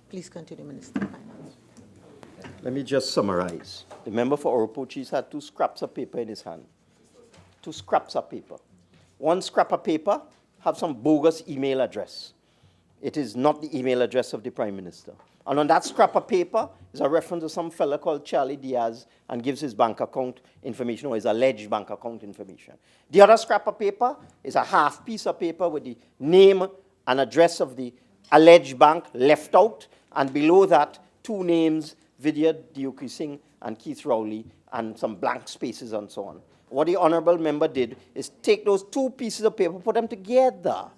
Please continue, Minister of Finance. Let me just summarize. The member for Oropochis had 2 scraps of paper in his hand. 2 scraps of paper. One scrap of paper have some bogus email address. It is not the email address of the Prime Minister. And on that scrap of paper is a reference to some fella called Charlie Diaz and gives his bank account information or his alleged bank account information. The other scrap of paper is a half piece of paper with the name and address of the alleged bank left out, and below that 2 names, Vidya Dioki Singh and Keith Rowley, and some blank spaces and so on. What the honorable member did is take those 2 pieces of paper, put them together,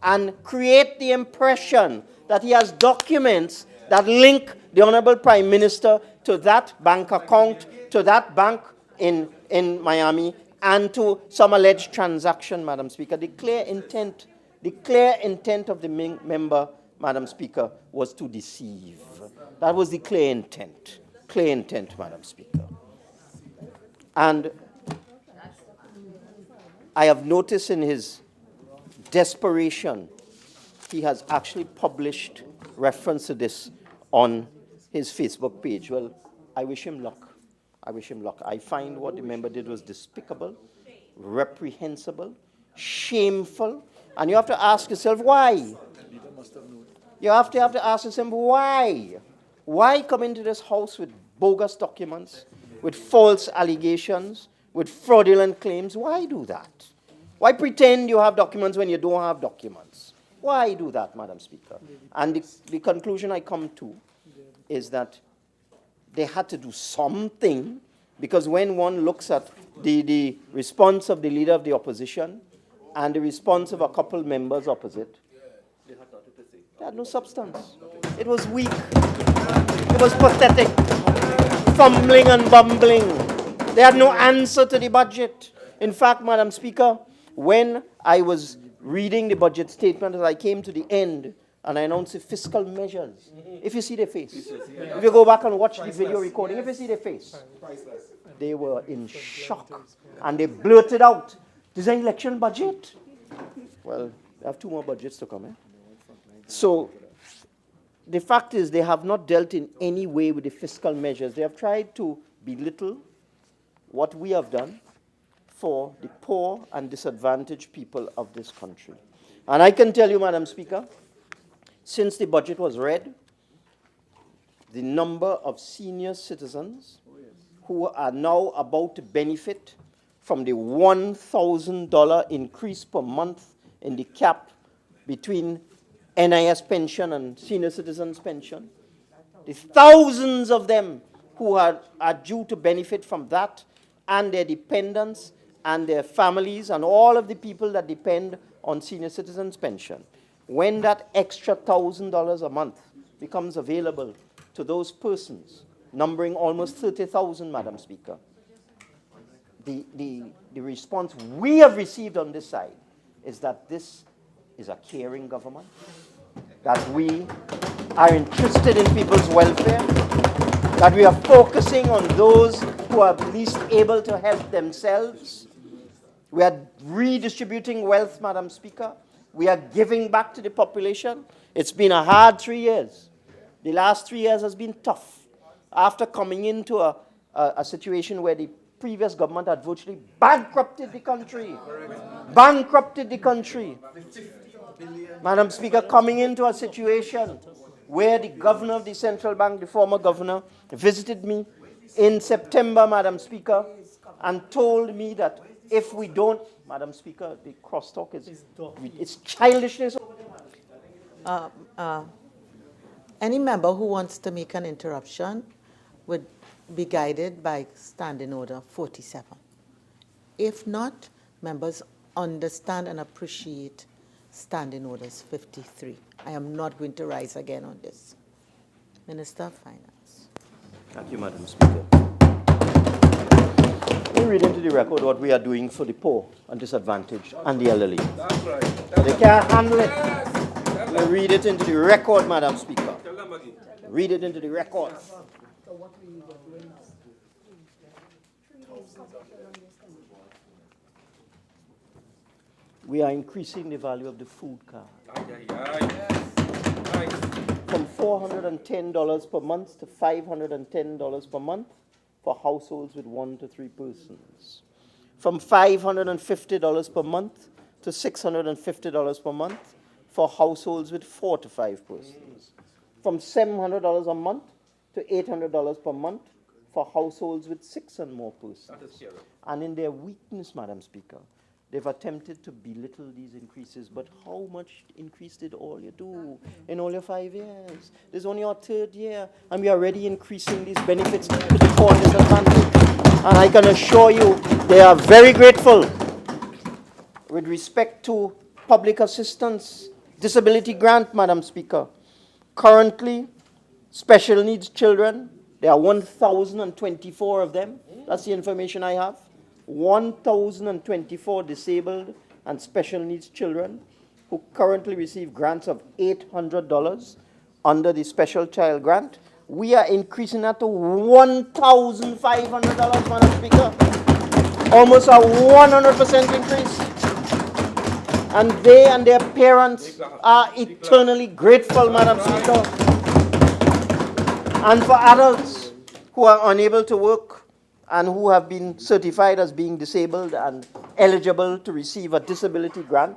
and create the impression that he has documents that link the Honorable Prime Minister to that bank account, to that bank in Miami, and to some alleged transaction, Madam Speaker. The clear intent of the member, Madam Speaker, was to deceive. That was the clear intent, Madam Speaker. And I have noticed in his desperation, he has actually published reference to this on his Facebook page. Well, I wish him luck. I find what the member did was despicable, reprehensible, shameful, and you have to ask yourself why. You have to ask yourself why. Why come into this house with bogus documents, with false allegations, with fraudulent claims? Why do that? Why pretend you have documents when you don't have documents? Why do that, Madam Speaker? And the conclusion I come to is that they had to do something, because when one looks at the response of the leader of the opposition and the response of a couple members opposite, they had no substance. It was weak. It was pathetic. Fumbling and bumbling. They had no answer to the budget. In fact, Madam Speaker, when I was reading the budget statement, as I came to the end and I announced the fiscal measures, if you see their face, if you go back and watch the video recording, if you see their face, they were in shock and they blurted out, "This is an election budget." Well, they have 2 more budgets to come, So the fact is they have not dealt in any way with the fiscal measures. They have tried to belittle what we have done for the poor and disadvantaged people of this country. And I can tell you, Madam Speaker, since the budget was read, the number of senior citizens who are now about to benefit from the $1,000 increase per month in the cap between NIS pension and senior citizens pension, the thousands of them who are due to benefit from that, and their dependents and their families and all of the people that depend on senior citizens pension, when that extra $1,000 a month becomes available to those persons, numbering almost 30,000, Madam Speaker, the response we have received on this side is that this is a caring government, that we are interested in people's welfare, that we are focusing on those who are least able to help themselves. We are redistributing wealth, Madam Speaker. We are giving back to the population. It's been a hard 3 years. The last 3 years has been tough. After coming into a situation where the previous government had virtually bankrupted the country. Bankrupted the country. Madam Speaker, coming into a situation where the governor of the central bank, the former governor, visited me in September, Madam Speaker, and told me that if we don't, Madam Speaker, the crosstalk it's childishness. Any member who wants to make an interruption would be guided by Standing Order 47. If not, members understand and appreciate Standing Orders 53. I am not going to rise again on this. Minister of Finance. Thank you, Madam Speaker. We read into the record what we are doing for the poor and disadvantaged and the elderly. That's right. They can't handle it. We read it into the record, Madam Speaker. Read it into the record. We are increasing the value of the food card from $410 per month to $510 per month for households with 1 to 3 persons. From $550 per month to $650 per month for households with 4 to 5 persons. From $700 a month to $800 per month for households with 6 and more persons. And in their weakness, Madam Speaker, they've attempted to belittle these increases, but how much increase did all you do in all your 5 years? This is only our 3rd year, and we are already increasing these benefits to the poor and disadvantaged. And I can assure you, they are very grateful. With respect to public assistance, disability grant, Madam Speaker, currently, special needs children, there are 1,024 of them. That's the information I have. 1,024 disabled and special needs children who currently receive grants of $800 under the special child grant. We are increasing that to $1,500, Madam Speaker. Almost a 100% increase. And they and their parents are eternally grateful, Madam Speaker. And for adults who are unable to work and who have been certified as being disabled and eligible to receive a disability grant,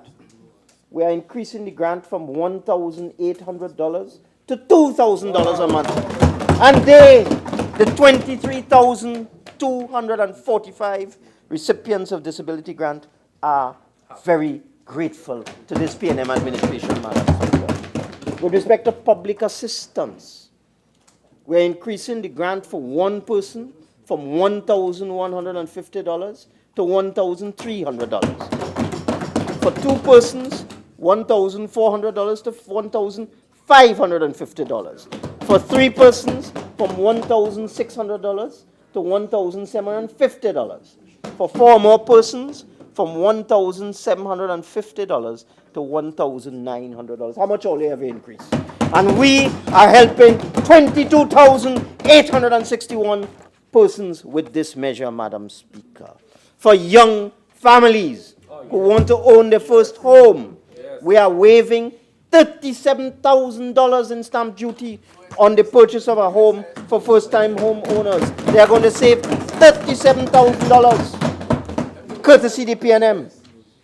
we are increasing the grant from $1,800 to $2,000 a month. And they, the 23,245 recipients of disability grant, are very grateful to this PNM administration, Madam Speaker. With respect to public assistance, we're increasing the grant for one person from $1,150 to $1,300. For 2 persons, $1,400 to $1,550. For 3 persons, from $1,600 to $1,750. For 4 more persons, from $1,750 to $1,900. How much all have we increased? And we are helping 22,861 persons with this measure, Madam Speaker. For young families who want to own their first home, we are waiving $37,000 in stamp duty on the purchase of a home for first-time homeowners. They are going to save $37,000, courtesy the PNM,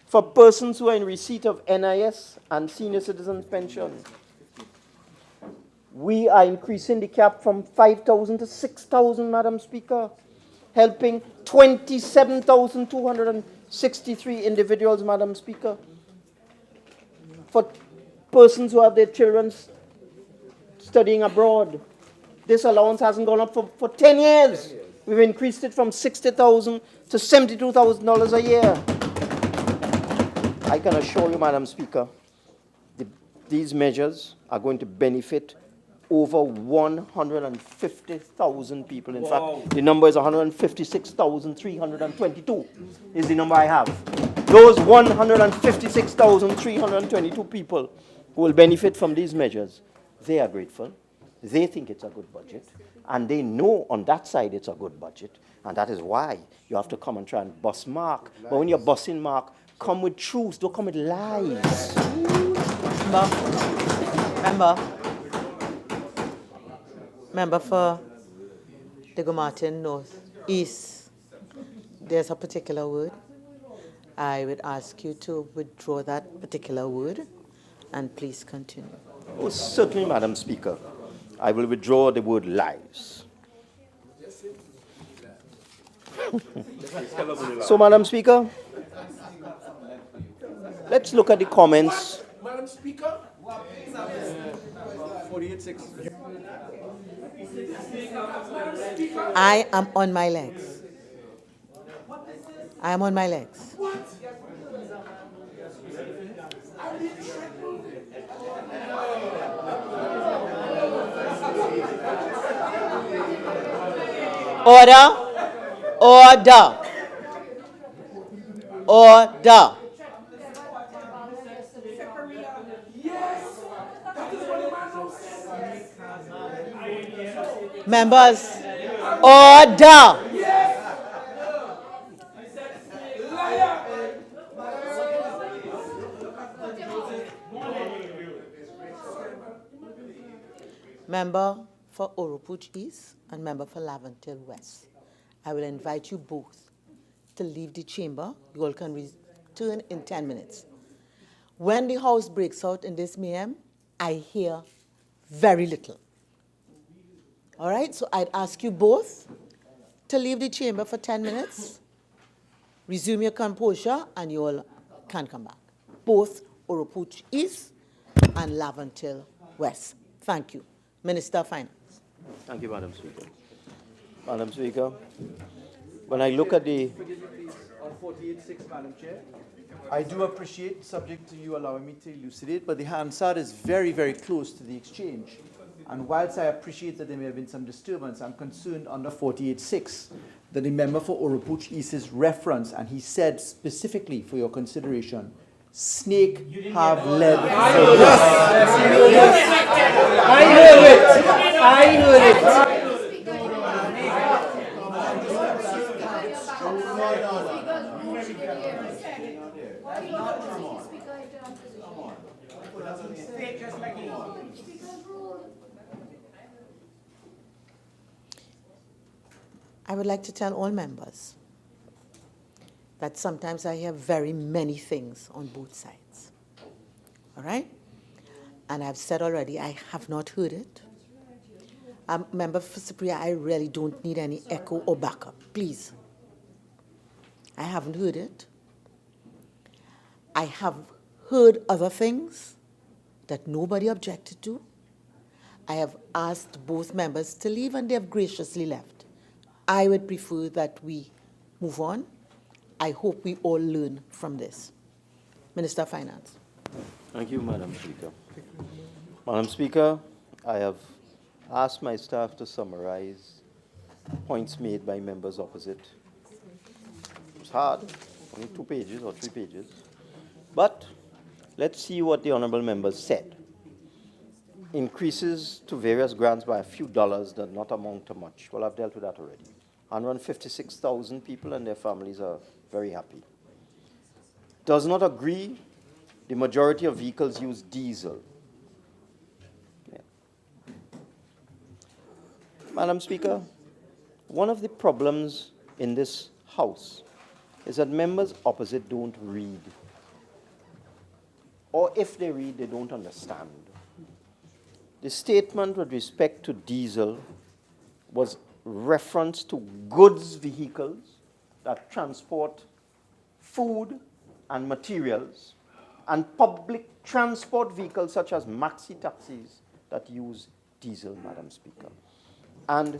for persons who are in receipt of NIS and senior citizens pension. We are increasing the cap from 5,000 to 6,000, Madam Speaker, helping 27,263 individuals, Madam Speaker. For persons who have their children studying abroad, this allowance hasn't gone up for 10 years. We've increased it from $60,000 to $72,000 a year. I can assure you, Madam Speaker, these measures are going to benefit over 150,000 people. In fact, the number is 156,322 is the number I have. Those 156,322 people who will benefit from these measures, they are grateful. they think it's a good budget, and they know on that side it's a good budget, and that is why you have to come and try and bust Mark. But when you're busting Mark, come with truths, don't come with lies. Member for Diego Martin North East, there's a particular word. I would ask you to withdraw that particular word, and please continue. Oh, certainly, Madam Speaker. I will withdraw the word lies. So, Madam Speaker, let's look at the comments. Madam Speaker? 48-6. I am on my legs. I am on my legs. Order. Order. Order. Members, order. Member for Oropuch East and member for Laventille West. I will invite you both to leave the chamber. You all can return in 10 minutes. When the house breaks out in this mayhem, I hear very little. All right, so I'd ask you both to leave the chamber for 10 minutes, resume your composure, and you all can come back. Both Oropuch East and Laventille West. Thank you. Minister of Finance. Thank you, Madam Speaker. Madam Speaker, when I look at the... On 48-6, Madam Chair. I do appreciate, subject to you allowing me to elucidate, but the Hansard is very, very close to the exchange. And whilst I appreciate that there may have been some disturbance, I'm concerned under 48-6 that the member for Oropuch East's reference, and he said specifically for your consideration, snake have led. I heard it. I would like to tell all members that sometimes I hear very many things on both sides. All right? And I've said already, I have not heard it. Member for Cypria, I really don't need any echo or backup. Please. I haven't heard it. I have heard other things that nobody objected to. I have asked both members to leave, and they have graciously left. I would prefer that we move on. I hope we all learn from this. Minister of Finance. Thank you, Madam Speaker. Madam Speaker, I have asked my staff to summarize points made by members opposite. It's hard, only 2 pages or 3 pages. But let's see what the honorable members said. Increases to various grants by a few dollars does not amount to much. Well, I've dealt with that already. 156,000 people and their families are very happy. Does not agree the majority of vehicles use diesel. Yeah. Madam Speaker, one of the problems in this House is that members opposite don't read. Or if they read, they don't understand. The statement with respect to diesel was reference to goods vehicles that transport food and materials, and public transport vehicles such as maxi taxis that use diesel, Madam Speaker. And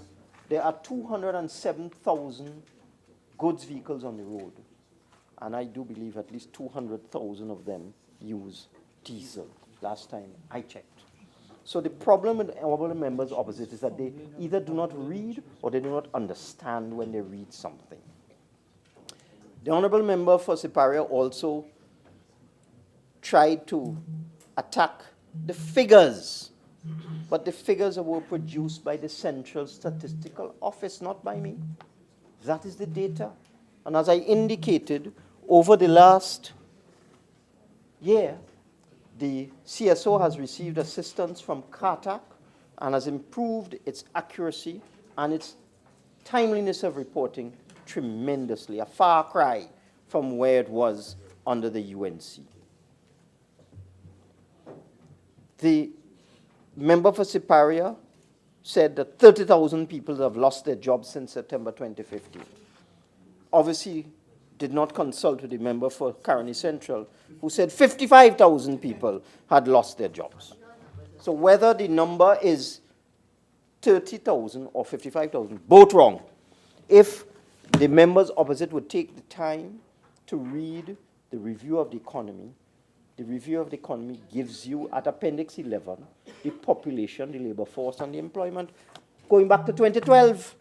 there are 207,000 goods vehicles on the road, and I do believe at least 200,000 of them use diesel, last time I checked. So the problem with honorable members opposite is that they either do not read or they do not understand when they read something. The honorable member for Siparia also tried to attack the figures but the figures were produced by the Central Statistical Office, not by me. That is the data. And as I indicated, over the last year, the CSO has received assistance from CARTAC and has improved its accuracy and its timeliness of reporting tremendously, a far cry from where it was under the UNC. The member for Siparia said that 30,000 people have lost their jobs since September 2015. Obviously, did not consult with the member for Caroni Central, who said 55,000 people had lost their jobs. So whether the number is 30,000 or 55,000, both wrong. If the members opposite would take the time to read the review of the economy gives you at Appendix 11 the population, the labor force, and the employment going back to 2012.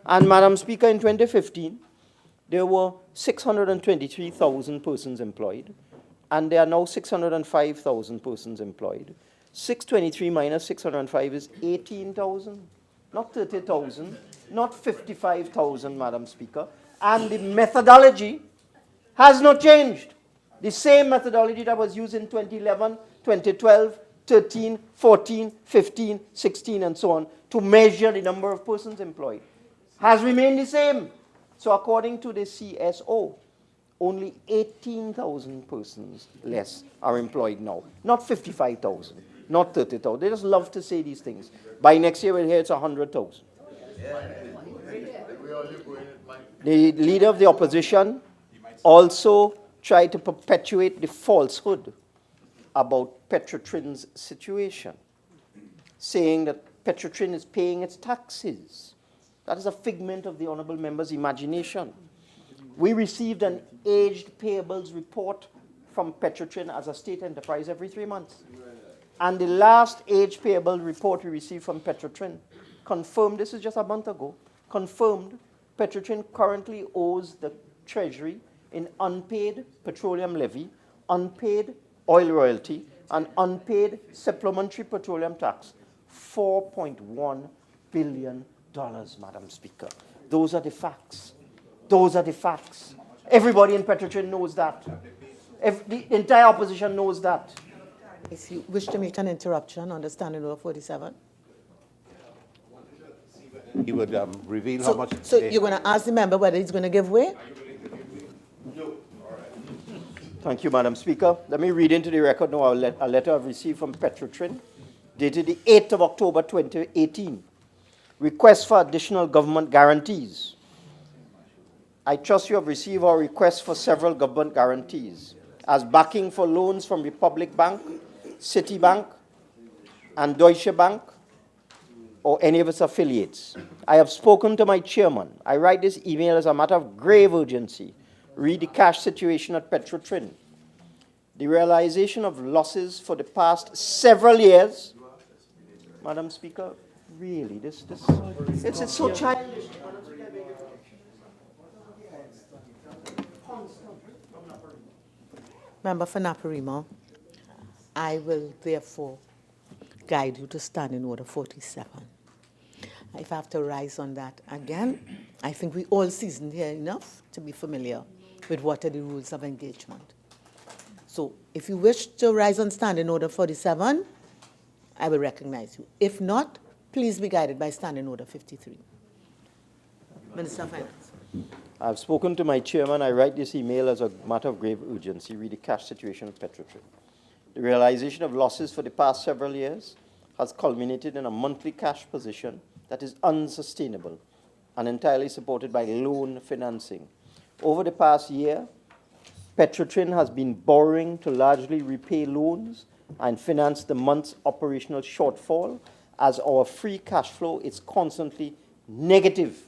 And Madam Speaker, in 2015, there were 623,000 persons employed, and there are now 605,000 persons employed. 623 minus 605 is 18,000, not 30,000, not 55,000, Madam Speaker. And the methodology has not changed. The same methodology that was used in 2011, 2012, 13, 14, 15, 16, and so on, to measure the number of persons employed, has remained the same. So according to the CSO, only 18,000 persons less are employed now, not 55,000, not 30,000. They just love to say these things. By next year, we'll hear it's 100,000. The leader of the opposition also tried to perpetuate the falsehood about Petrotrin's situation, saying that Petrotrin is paying its taxes. That is a figment of the honourable member's imagination. We received an aged payables report from Petrotrin as a state enterprise every 3 months. And the last aged payable report we received from Petrotrin confirmed, this is just a month ago, confirmed Petrotrin currently owes the Treasury in unpaid petroleum levy, unpaid oil royalty, and unpaid supplementary petroleum tax, $4.1 billion, Madam Speaker. Those are the facts. Those are the facts. Everybody in Petrotrin knows that. The entire opposition knows that. If you wish to make an interruption on the Standing Order 47. He would reveal how much. So you're going to ask the member whether he's going to give way? Thank you, Madam Speaker. Let me read into the record now a letter I've received from Petrotrin, dated the 8th of October 2018. Request for additional government guarantees. I trust you have received our request for several government guarantees as backing for loans from Republic Bank, Citibank, and Deutsche Bank, or any of its affiliates. I have spoken to my chairman. I write this email as a matter of grave urgency. Read the cash situation at Petrotrin. The realization of losses for the past several years. Madam Speaker, really, it's so childish. Member for Naparima, I will therefore guide you to Standing Order 47. If I have to rise on that again, I think we all seasoned here enough to be familiar with what are the rules of engagement. So if you wish to rise on Standing Order 47, I will recognize you. If not, please be guided by Standing Order 53. Minister of Finance. I've spoken to my chairman. I write this email as a matter of grave urgency. Read the cash situation of Petrotrin. The realization of losses for the past several years has culminated in a monthly cash position that is unsustainable and entirely supported by loan financing. Over the past year, Petrotrin has been borrowing to largely repay loans and finance the month's operational shortfall, as our free cash flow is constantly negative.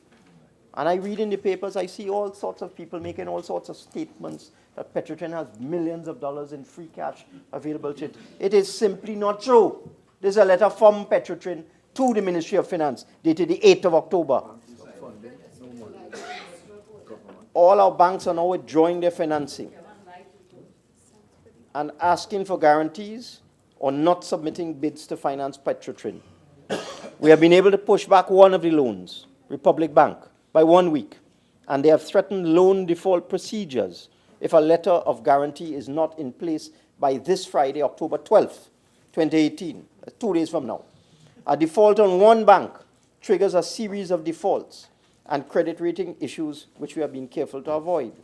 And I read in the papers, I see all sorts of people making all sorts of statements that Petrotrin has millions of dollars in free cash available to it. It is simply not true. There's a letter from Petrotrin to the Ministry of Finance dated the 8th of October. All our banks are now withdrawing their financing and asking for guarantees or not submitting bids to finance Petrotrin. We have been able to push back one of the loans, Republic Bank, by 1 week, and they have threatened loan default procedures if a letter of guarantee is not in place by this Friday, October 12th, 2018, 2 days from now. A default on one bank triggers a series of defaults and credit rating issues which we have been careful to avoid.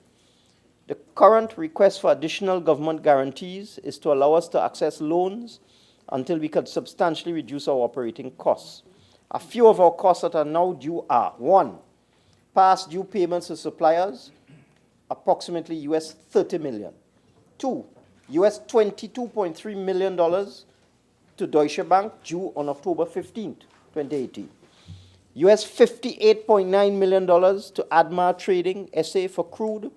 The current request for additional government guarantees is to allow us to access loans until we could substantially reduce our operating costs. A few of our costs that are now due are: 1, past due payments to suppliers, approximately US 30 million. 2, US $22.3 million to Deutsche Bank, due on October 15th, 2018. US $58.9 million to Admar Trading SA for crude,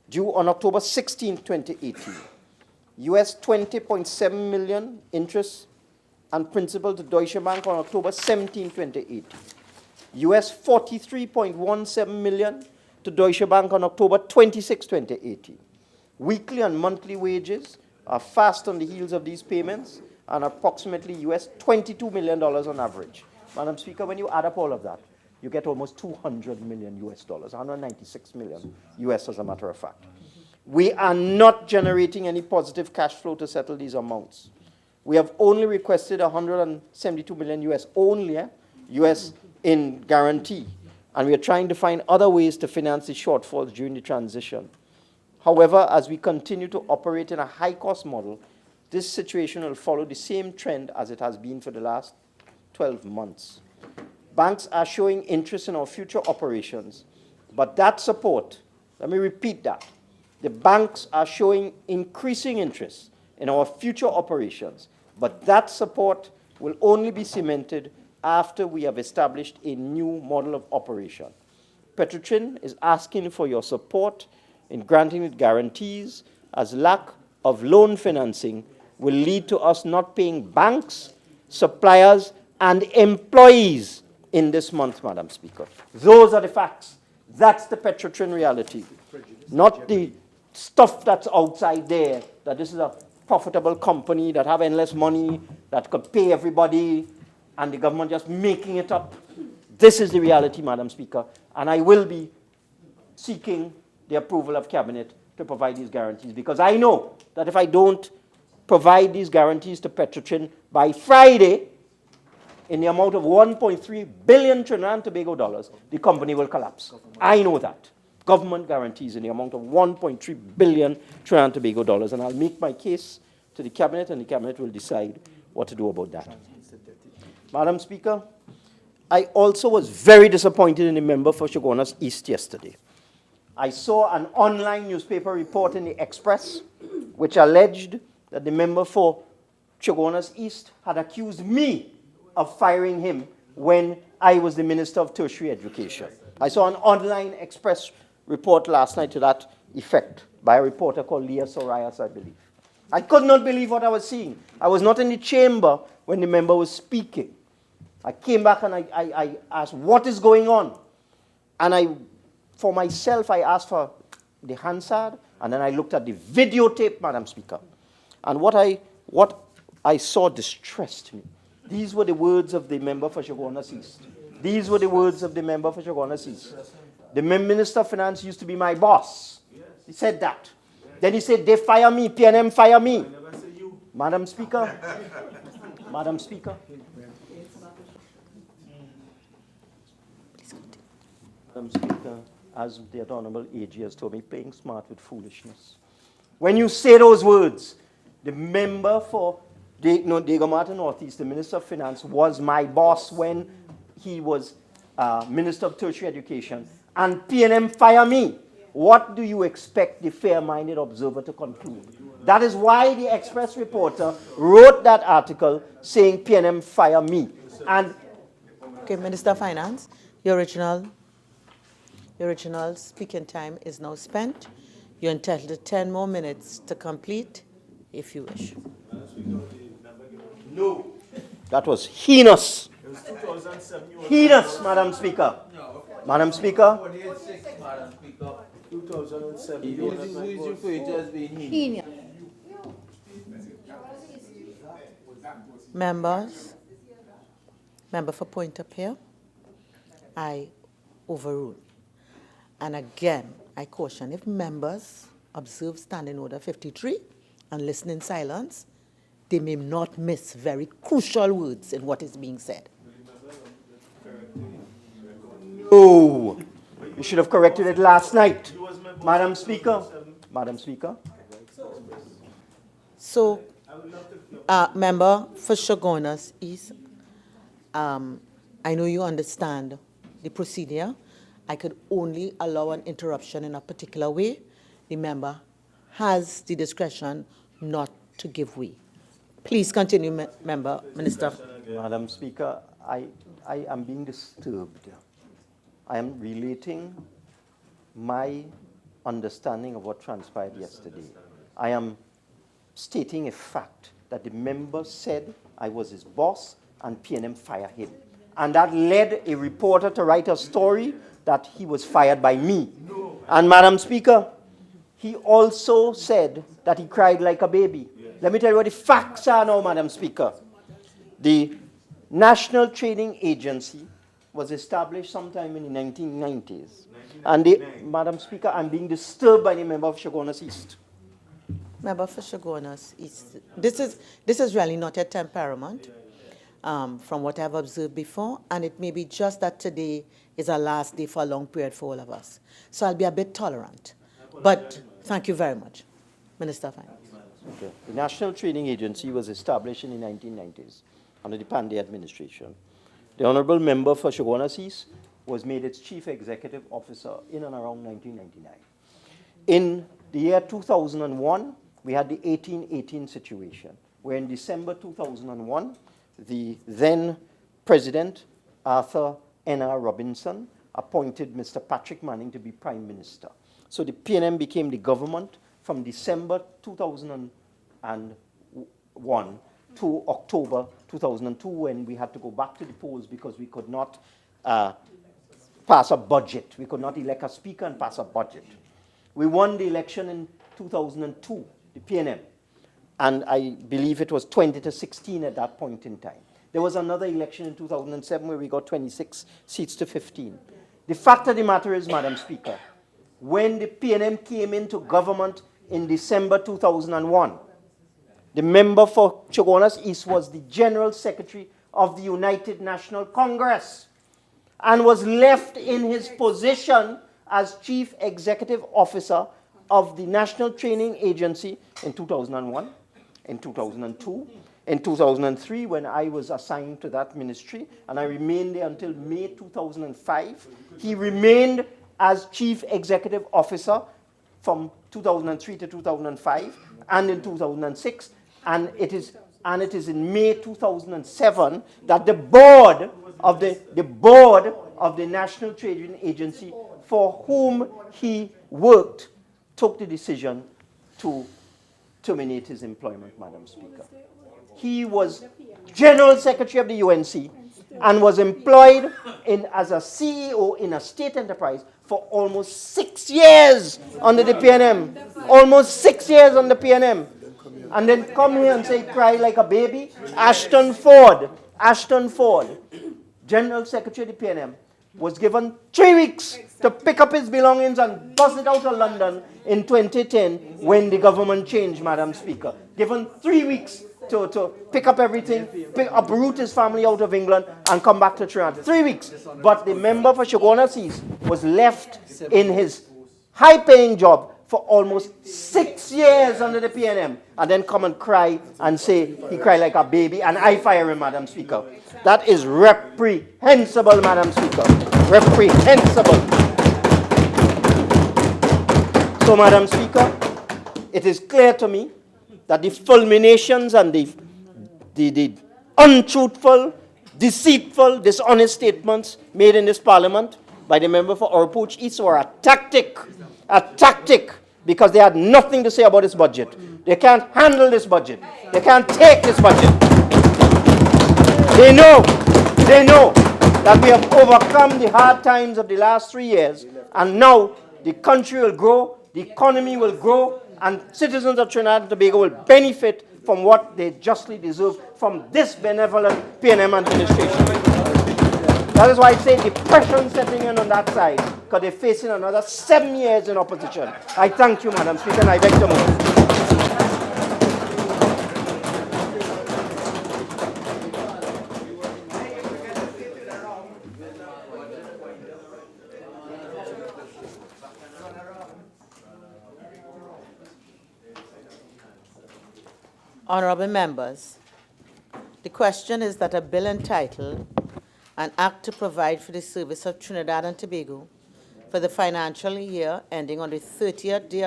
due on October 16, 2018. US $20.7 million interest and principal to Deutsche Bank on October 17, 2018. US $43.17 million to Deutsche Bank on October 26, 2018. Weekly and monthly wages are fast on the heels of these payments and approximately US $22 million on average. Madam Speaker, when you add up all of that, you get almost 200 million US dollars, 196 million US as a matter of fact. We are not generating any positive cash flow to settle these amounts. We have only requested 172 million US only, US in guarantee, and we are trying to find other ways to finance the shortfalls during the transition. However, as we continue to operate in a high-cost model, this situation will follow the same trend as it has been for the last 12 months. Banks are showing interest in our future operations, but that support, let me repeat that, the banks are showing increasing interest in our future operations, but that support will only be cemented after we have established a new model of operation. Petrotrin is asking for your support in granting it guarantees, as lack of loan financing will lead to us not paying banks, suppliers, and employees in this month, Madam Speaker. Those are the facts. That's the Petrotrin reality, not the stuff that's outside there, that this is a profitable company that have endless money, that could pay everybody, and the government just making it up. This is the reality, Madam Speaker, and I will be seeking the approval of Cabinet to provide these guarantees, because I know that if I don't provide these guarantees to Petrotrin by Friday, in the amount of 1.3 billion Trinidad and Tobago dollars, the company will collapse. I know that. Government guarantees in the amount of 1.3 billion Trinidad and Tobago dollars, and I'll make my case to the Cabinet, and the Cabinet will decide what to do about that. Madam Speaker, I also was very disappointed in the member for Chaguanas East yesterday. I saw an online newspaper report in the Express which alleged that the member for Chaguanas East had accused me of firing him when I was the Minister of Tertiary Education. I saw an online Express report last night to that effect by a reporter called Leah Sorayas, I believe. I could not believe what I was seeing. I was not in the chamber when the member was speaking. I came back and I asked, what is going on? And for myself, I asked for the Hansard, and then I looked at the videotape, Madam Speaker. And what I saw distressed me. These were the words of the member for Chaguanas East. These were the words of the member for Chaguanas East. The Minister of Finance used to be my boss. He said that. Then he said, they fire me, PNM fire me. Madam Speaker, Madam Speaker. Madam Speaker, as the Honorable AG has told me, playing smart with foolishness. When you say those words, the member for Diego Martin Northeast, the Minister of Finance, was my boss when he was Minister of Tertiary Education, and PNM fire me. What do you expect the fair-minded observer to conclude? That is why the Express reporter wrote that article saying PNM fire me. And Okay, Minister of Finance, your original speaking time is now spent. You're entitled to 10 more minutes to complete, if you wish. no, that was heinous. Heinous, Madam Speaker. Madam Speaker. 2007. Members, Member for Point Up here, I overrule. And again, I caution, if members observe Standing Order 53 and listen in silence, they may not miss very crucial words in what is being said. No, you should have corrected it last night. Madam Speaker. Madam Speaker. So, member for Chaguanas East, I know you understand the procedure. I could only allow an interruption in a particular way. The member has the discretion not to give way. Please continue, member, Minister. Madam Speaker, I am being disturbed. I am relating my understanding of what transpired yesterday. I am stating a fact that the member said I was his boss and PNM fired him. And that led a reporter to write a story that he was fired by me. No. And Madam Speaker, he also said that he cried like a baby. Yes. Let me tell you what the facts are now, Madam Speaker. The National Training Agency was established sometime in the 1990s. And Madam Speaker, I'm being disturbed by the member of Chaguanas East. Member for Chaguanas East. This is really not a temperament from what I've observed before, and it may be just that today is our last day for a long period for all of us. So I'll be a bit tolerant. But thank you very much. Minister of Finance. Okay. The National Training Agency was established in the 1990s under the Pandey administration. The honorable member for Chaguanas East was made its chief executive officer in and around 1999. In the year 2001, we had the 1818 situation, where in December 2001, the then president, Arthur N.R. Robinson, appointed Mr. Patrick Manning to be prime minister. So the PNM became the government from December 2001 to October 2002, when we had to go back to the polls because we could not pass a budget. We could not elect a speaker and pass a budget. We won the election in 2002, the PNM, and I believe it was 20-16 at that point in time. There was another election in 2007 where we got 26 seats to 15. The fact of the matter is, Madam Speaker, when the PNM came into government in December 2001, the member for Chaguanas East was the General Secretary of the United National Congress and was left in his position as Chief Executive Officer of the National Training Agency in 2001, in 2002, in 2003 when I was assigned to that ministry, and I remained there until May 2005. He remained as Chief Executive Officer from 2003 to 2005 and in 2006, and it is in May 2007 that the board of the National Training Agency, for whom he worked, took the decision to terminate his employment, Madam Speaker. He was General Secretary of the UNC and was employed as a CEO in a state enterprise for almost 6 years under the PNM. Almost 6 years on the PNM. And then come here and say, cry like a baby. Ashton Ford, General Secretary of the PNM, was given 3 weeks to pick up his belongings and bus it out of London in 2010 when the government changed, Madam Speaker. Given 3 weeks to pick up everything, uproot his family out of England and come back to Trinidad. 3 weeks. But the member for Chaguanas East was left in his high-paying job for almost 6 years under the PNM, and then come and cry and say he cried like a baby, and I fire him, Madam Speaker. That is reprehensible, Madam Speaker. Reprehensible. So, Madam Speaker, it is clear to me that the fulminations and the untruthful, deceitful, dishonest statements made in this parliament by the member for Appropriation East were a tactic, because they had nothing to say about this budget. They can't handle this budget. They can't take this budget. They know that we have overcome the hard times of the last 3 years, and now the country will grow, the economy will grow, and citizens of Trinidad and Tobago will benefit from what they justly deserve from this benevolent PNM administration. That is why I say depression setting in on that side, because they're facing another 7 years in opposition. I thank you, Madam Speaker, and I beg to move. Honorable members, the question is that a bill entitled An Act to Provide for the Service of Trinidad and Tobago for the financial year ending on the 30th day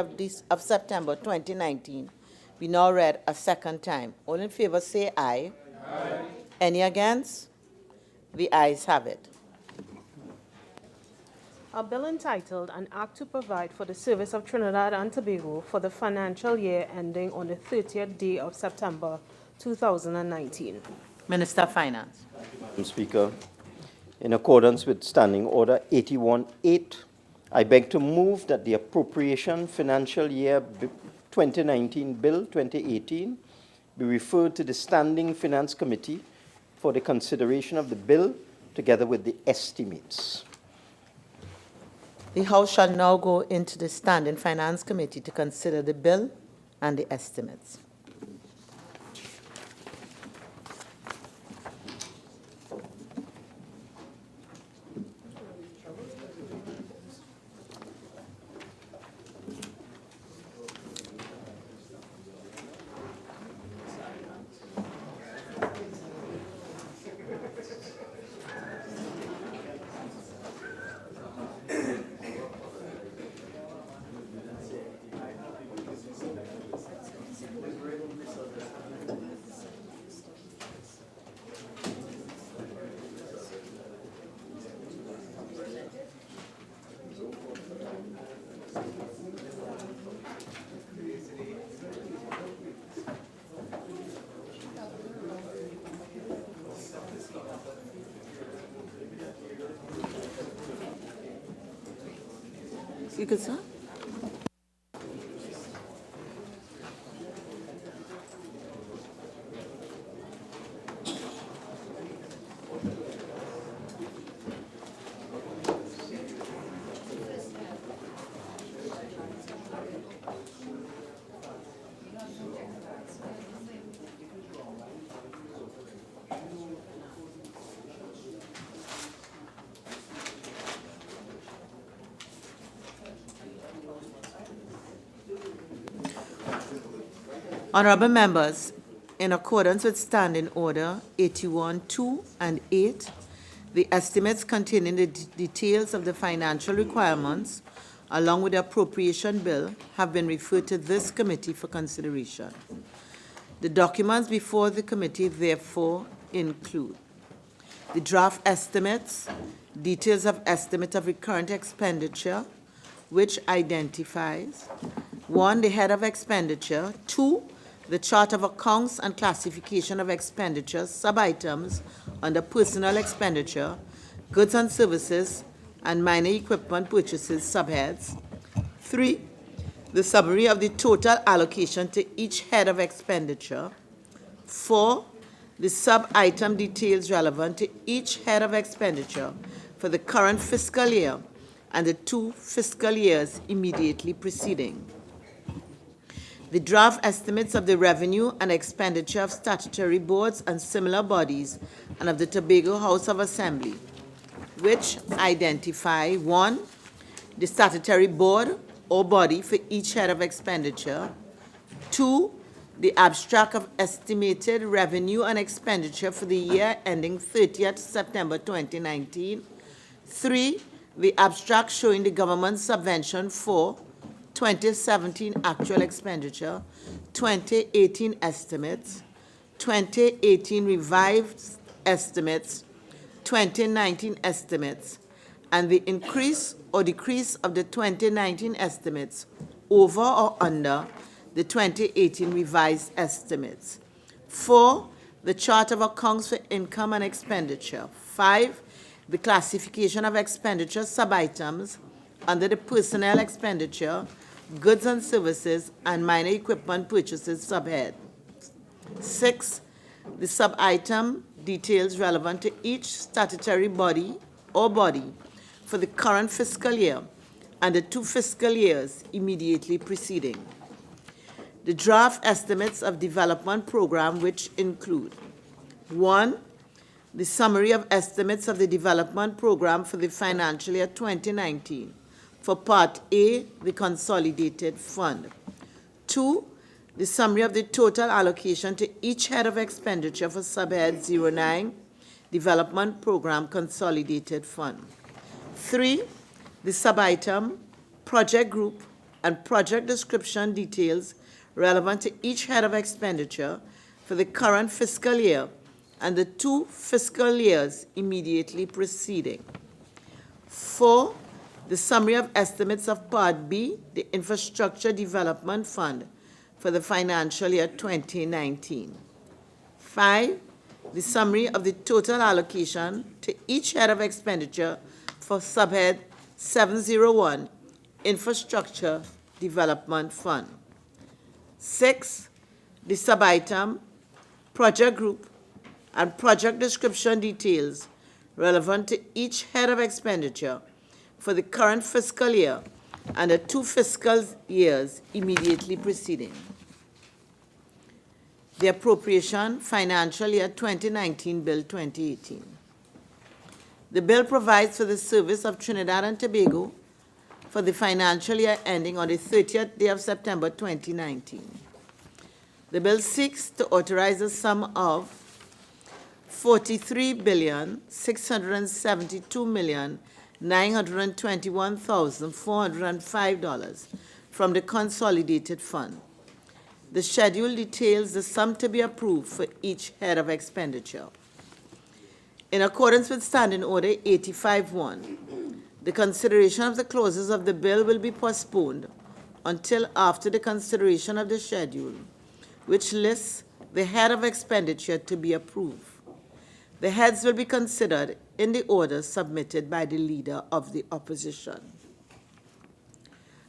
of September 2019 be now read a second time. All in favor say aye. Aye. Any against? The ayes have it. A bill entitled An Act to Provide for the Service of Trinidad and Tobago for the financial year ending on the 30th day of September 2019. Minister of Finance. Madam Speaker, in accordance with Standing Order 81-8, I beg to move that the Appropriation Financial Year 2019 Bill 2018 be referred to the Standing Finance Committee for the consideration of the bill together with the estimates. The House shall now go into the Standing Finance Committee to consider the bill and the estimates. You good, sir? Honorable members, in accordance with Standing Order 81-2 and 8, the estimates containing the details of the financial requirements along with the appropriation bill have been referred to this committee for consideration. The documents before the committee therefore include the draft estimates, details of estimate of recurrent expenditure, which identifies 1. The head of expenditure, 2. The chart of accounts and classification of expenditures, sub-items under personal expenditure, goods and services, and minor equipment purchases, subheads. 3. The summary of the total allocation to each head of expenditure. 4. The sub-item details relevant to each head of expenditure for the current fiscal year and the 2 fiscal years immediately preceding. The draft estimates of the revenue and expenditure of statutory boards and similar bodies and of the Tobago House of Assembly, which identify 1. The statutory board or body for each head of expenditure, 2. The abstract of estimated revenue and expenditure for the year ending 30th September 2019, 3. The abstract showing the government's subvention for 2017 actual expenditure, 2018 estimates, 2018 revised estimates, 2019 estimates, and the increase or decrease of the 2019 estimates over or under the 2018 revised estimates. 4. The chart of accounts for income and expenditure. 5. The classification of expenditure sub-items under the personnel expenditure, goods and services, and minor equipment purchases subhead. 6. The sub-item details relevant to each statutory body or body for the current fiscal year and the 2 fiscal years immediately preceding. The draft estimates of development program, which include 1, the summary of estimates of the development program for the financial year 2019 for Part A, the Consolidated Fund. 2, the summary of the total allocation to each head of expenditure for Subhead 09, Development Program Consolidated Fund. 3, the subitem, project group, and project description details relevant to each head of expenditure for the current fiscal year and the 2 fiscal years immediately preceding. 4, the summary of estimates of Part B, the Infrastructure Development Fund for the financial year 2019. 5, the summary of the total allocation to each head of expenditure for Subhead 701, Infrastructure Development Fund. 6, the subitem, project group, and project description details relevant to each head of expenditure for the current fiscal year and the 2 fiscal years immediately preceding. The Appropriation Financial Year 2019 Bill 2018. The bill provides for the service of Trinidad and Tobago for the financial year ending on the 30th day of September 2019. The bill seeks to authorize a sum of $43,672,921,405 from the Consolidated Fund. The schedule details the sum to be approved for each head of expenditure. In accordance with Standing Order 85-1, the consideration of the clauses of the bill will be postponed until after the consideration of the schedule, which lists the head of expenditure to be approved. The heads will be considered in the order submitted by the Leader of the Opposition.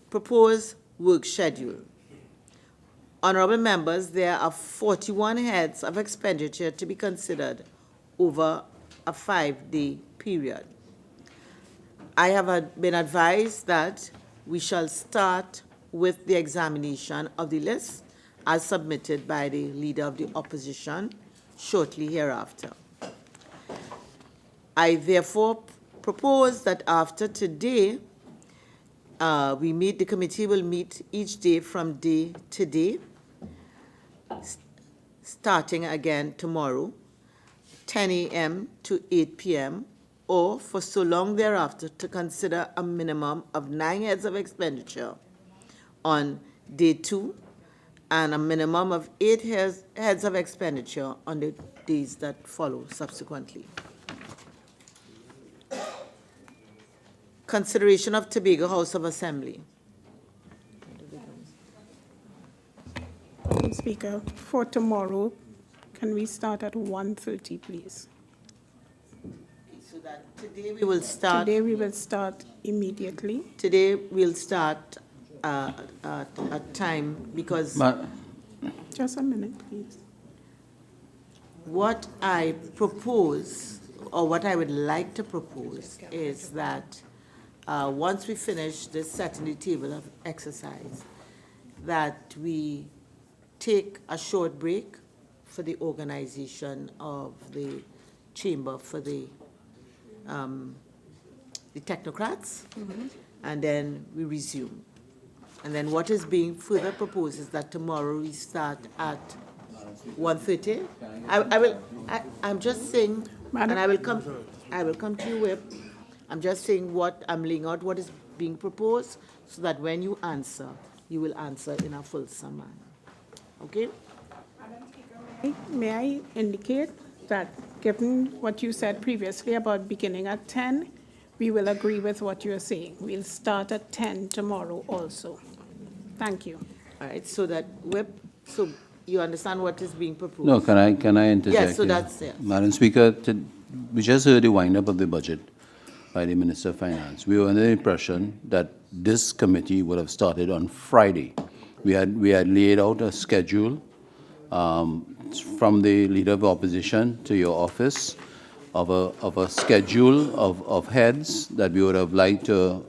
Proposed work schedule. Honorable members, there are 41 heads of expenditure to be considered over a 5-day period. I have been advised that we shall start with the examination of the list as submitted by the Leader of the Opposition shortly hereafter. I therefore propose that after today, the committee will meet each day from day to day, starting again tomorrow, 10 a.m. to 8 p.m., or for so long thereafter to consider a minimum of 9 heads of expenditure on day 2 and a minimum of 8 heads of expenditure on the days that follow subsequently. Consideration of Tobago House of Assembly. Madam Speaker, for tomorrow, can we start at 1:30, please? So that today we will start. Today we will start immediately. Today we'll start at time because Just a minute, please. what I propose, or what I would like to propose, is that once we finish this setting the table of exercise, that we take a short break for the organization of the chamber for the technocrats, and then we resume. And then what is being further proposed is that tomorrow we start at 1:30. I'm just saying, and I will come to you, Whip. I'm just saying I'm laying out what is being proposed so that when you answer, you will answer in a fulsome manner. Okay? May I indicate that given what you said previously about beginning at 10, we will agree with what you're saying. We'll start at 10 tomorrow also. Thank you. All right, so that so you understand what is being proposed? No, can I interject? Yes, so here? that's it. Madam Speaker, we just heard the wind-up of the budget by the Minister of Finance. We were under the impression that this committee would have started on Friday. We had laid out a schedule from the Leader of Opposition to your office of a schedule of heads that we would have liked to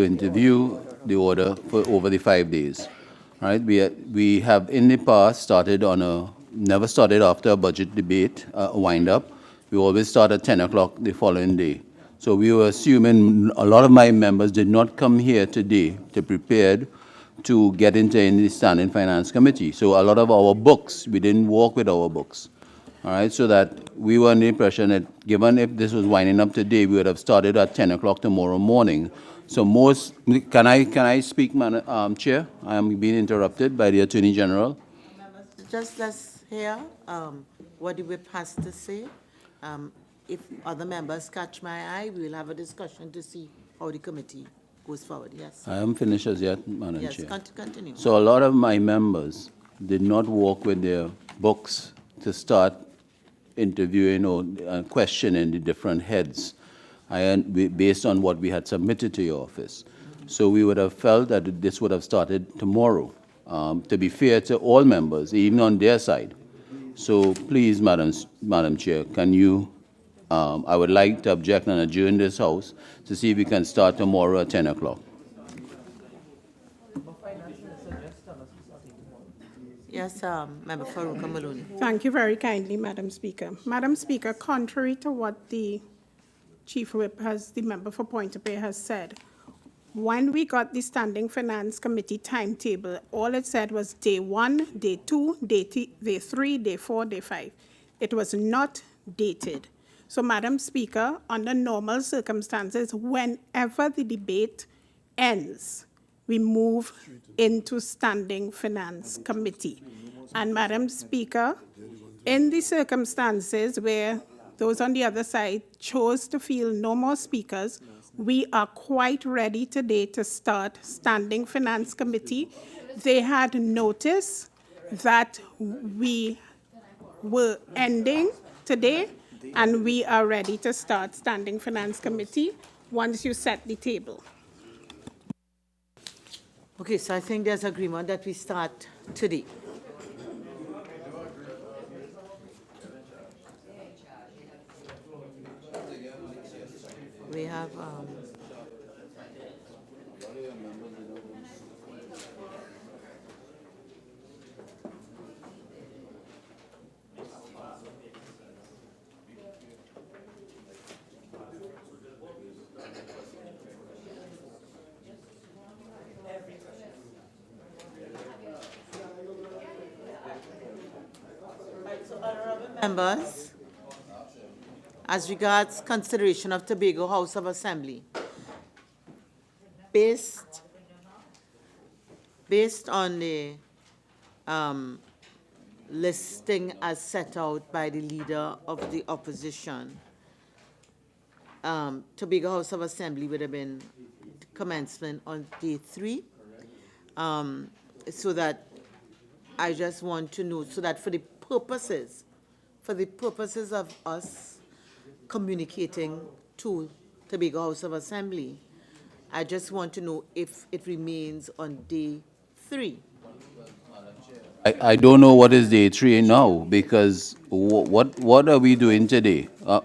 interview the order for over the 5 days. All right, we have in the past never started after a budget debate, wind up. We always start at 10 o'clock the following day. So we were assuming a lot of my members did not come here today to prepared to get into any standing finance committee. So a lot of our books, we didn't walk with our books. All right, so that we were under the impression that given if this was winding up today, we would have started at 10 o'clock tomorrow morning. So can I speak, Chair? I am being interrupted by the Attorney General. Just let's hear what the whip has to say. If other members catch my eye, we will have a discussion to see how the committee goes forward. Yes. I am finished as yet, Madam Yes, Chair. continue. So a lot of my members did not walk with their books to start interviewing or questioning the different heads based on what we had submitted to your office. So we would have felt that this would have started tomorrow, to be fair to all members, even on their side. So please, Madam Chair, can you, I would like to object and adjourn this House to see if we can start tomorrow at 10 o'clock. Yes, Member Farouqa Maloney. Thank you very kindly, Madam Speaker. Madam Speaker, contrary to what the Chief Whip the member for Point Bay has said, when we got the Standing Finance Committee timetable, all it said was day 1, day 2, day 3, day 4, day 5. It was not dated. So, Madam Speaker, under normal circumstances, whenever the debate ends, we move into Standing Finance Committee. And Madam Speaker, in the circumstances where those on the other side chose to field no more speakers, we are quite ready today to start Standing Finance Committee. They had notice that we were ending today, and we are ready to start Standing Finance Committee once you set the table. Okay, so I think there's agreement that we start today. We have members, as regards consideration of Tobago House of Assembly, based on the listing as set out by the Leader of the Opposition, Tobago House of Assembly would have been commencement on day 3, so that I just want to know, so that for the purposes of us communicating to Tobago House of Assembly, I just want to know if it remains on day 3. I don't know what is day 3 now, because what are we doing today? What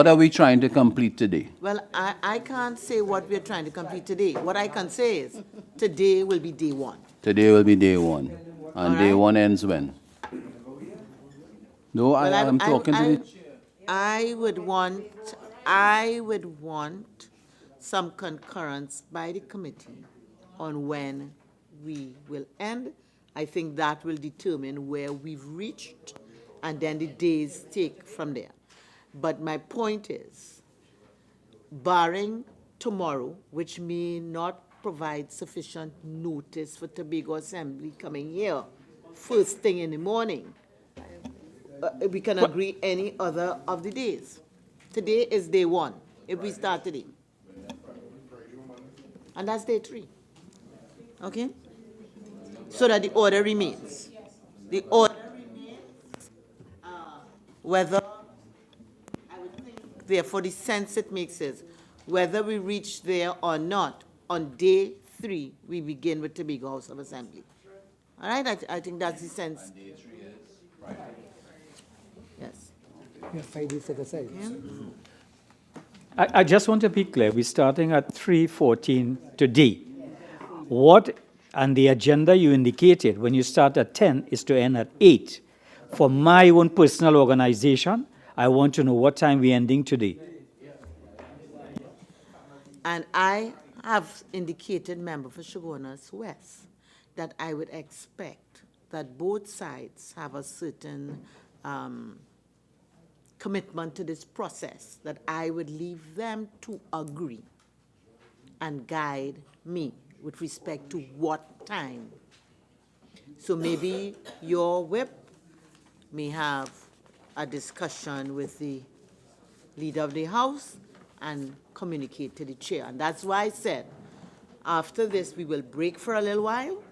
are we trying to complete today? Well, I can't say what we're trying to complete today. What I can say is today will be day 1. Today will be day 1. And day 1 ends when? No, Well, I'm talking to the... I would want some concurrence by the committee on when we will end. I think that will determine where we've reached, and then the days take from there. But my point is, barring tomorrow, which may not provide sufficient notice for Tobago Assembly coming here first thing in the morning, we can agree any other of the days. Today is day 1, if we start today. And that's day 3. Okay? So that the order remains. The order remains whether, I would think, therefore the sense it makes is, whether we reach there or not on day 3, we begin with Tobago House of Assembly. All right, I think that's the sense. Yes. We have 5 days set aside. Yeah. I just want to be clear. We're starting at 3:14 today. What, and the agenda you indicated when you start at 10 is to end at 8. For my own personal organization, I want to know what time we're ending today. And I have indicated, member for Chaguanas West, that I would expect that both sides have a certain commitment to this process, that I would leave them to agree and guide me with respect to what time. So maybe your whip may have a discussion with the leader of the House and communicate to the chair. And that's why I said, after this, we will break for a little while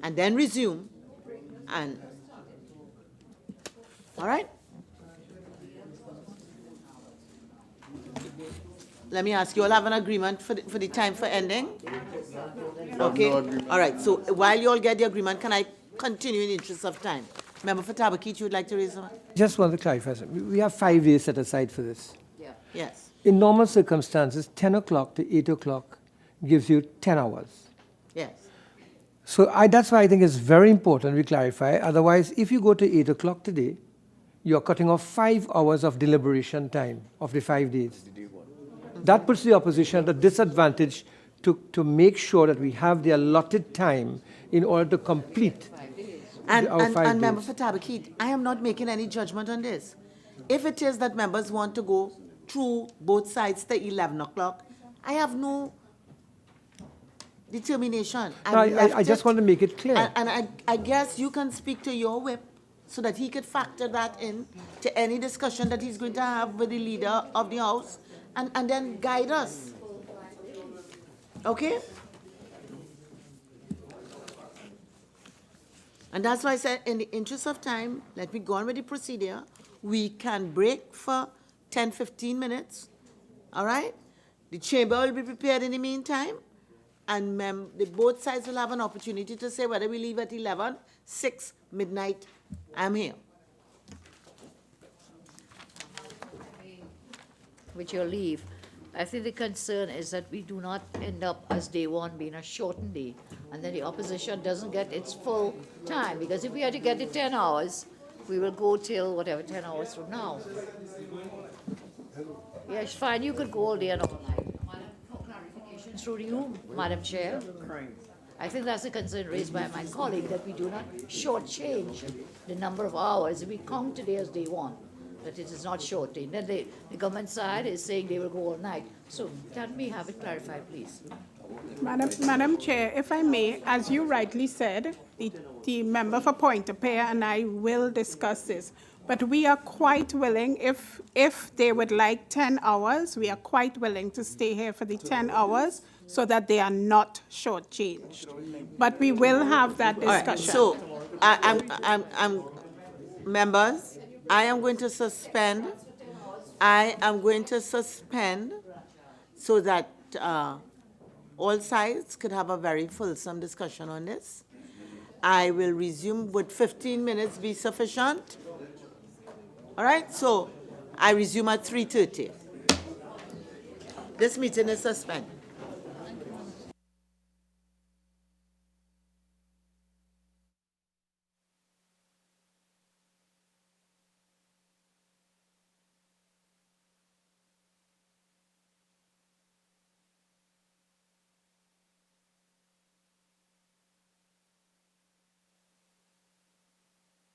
and then resume. And, all right? Let me ask you all have an agreement for the time for ending? Okay. All right. So while you all get the agreement, can I continue in the interest of time? Member for Tabakit, you would like to raise a hand? Just want to clarify something. We have 5 days set aside for this. Yes. In normal circumstances, 10 o'clock to 8 o'clock gives you 10 hours. Yes. So that's why I think it's very important we clarify. Otherwise, if you go to 8 o'clock today, you're cutting off 5 hours of deliberation time of the 5 days. That puts the opposition at a disadvantage to make sure that we have the allotted time in order to complete our 5 days. Member for Tabakit, I am not making any judgment on this. If it is that members want to go through both sides to 11 o'clock, I have no determination. I just want to make it clear. And I guess you can speak to your whip so that he could factor that in to any discussion that he's going to have with the leader of the House and then guide us. Okay? And that's why I said, in the interest of time, let me go on with the procedure. We can break for 10, 15 minutes, all right? The chamber will be prepared in the meantime, and both sides will have an opportunity to say whether we leave at 11, 6, midnight, I'm here. With your leave, I think the concern is that we do not end up as day one being a shortened day, and then the opposition doesn't get its full time, because if we had to get it 10 hours, we will go till whatever, 10 hours from now. Yes, fine, you could go all day and all night. For clarification through you, Madam Chair. I think that's a concern raised by my colleague, that we do not shortchange the number of hours. We count today as day one, that it is not shortened. Then the government side is saying they will go all night. So can we have it clarified, please? Madam Chair, if I may, as you rightly said, the member for Pointe-a-Pierre and I will discuss this. But we are quite willing, if they would like 10 hours, we are quite willing to stay here for the 10 hours so that they are not shortchanged. But we will have that discussion. All right, so I'm members, I am going to suspend. I am going to suspend so that all sides could have a very fulsome discussion on this. I will resume. Would 15 minutes be sufficient? All right, so I resume at 3:30. This meeting is suspended.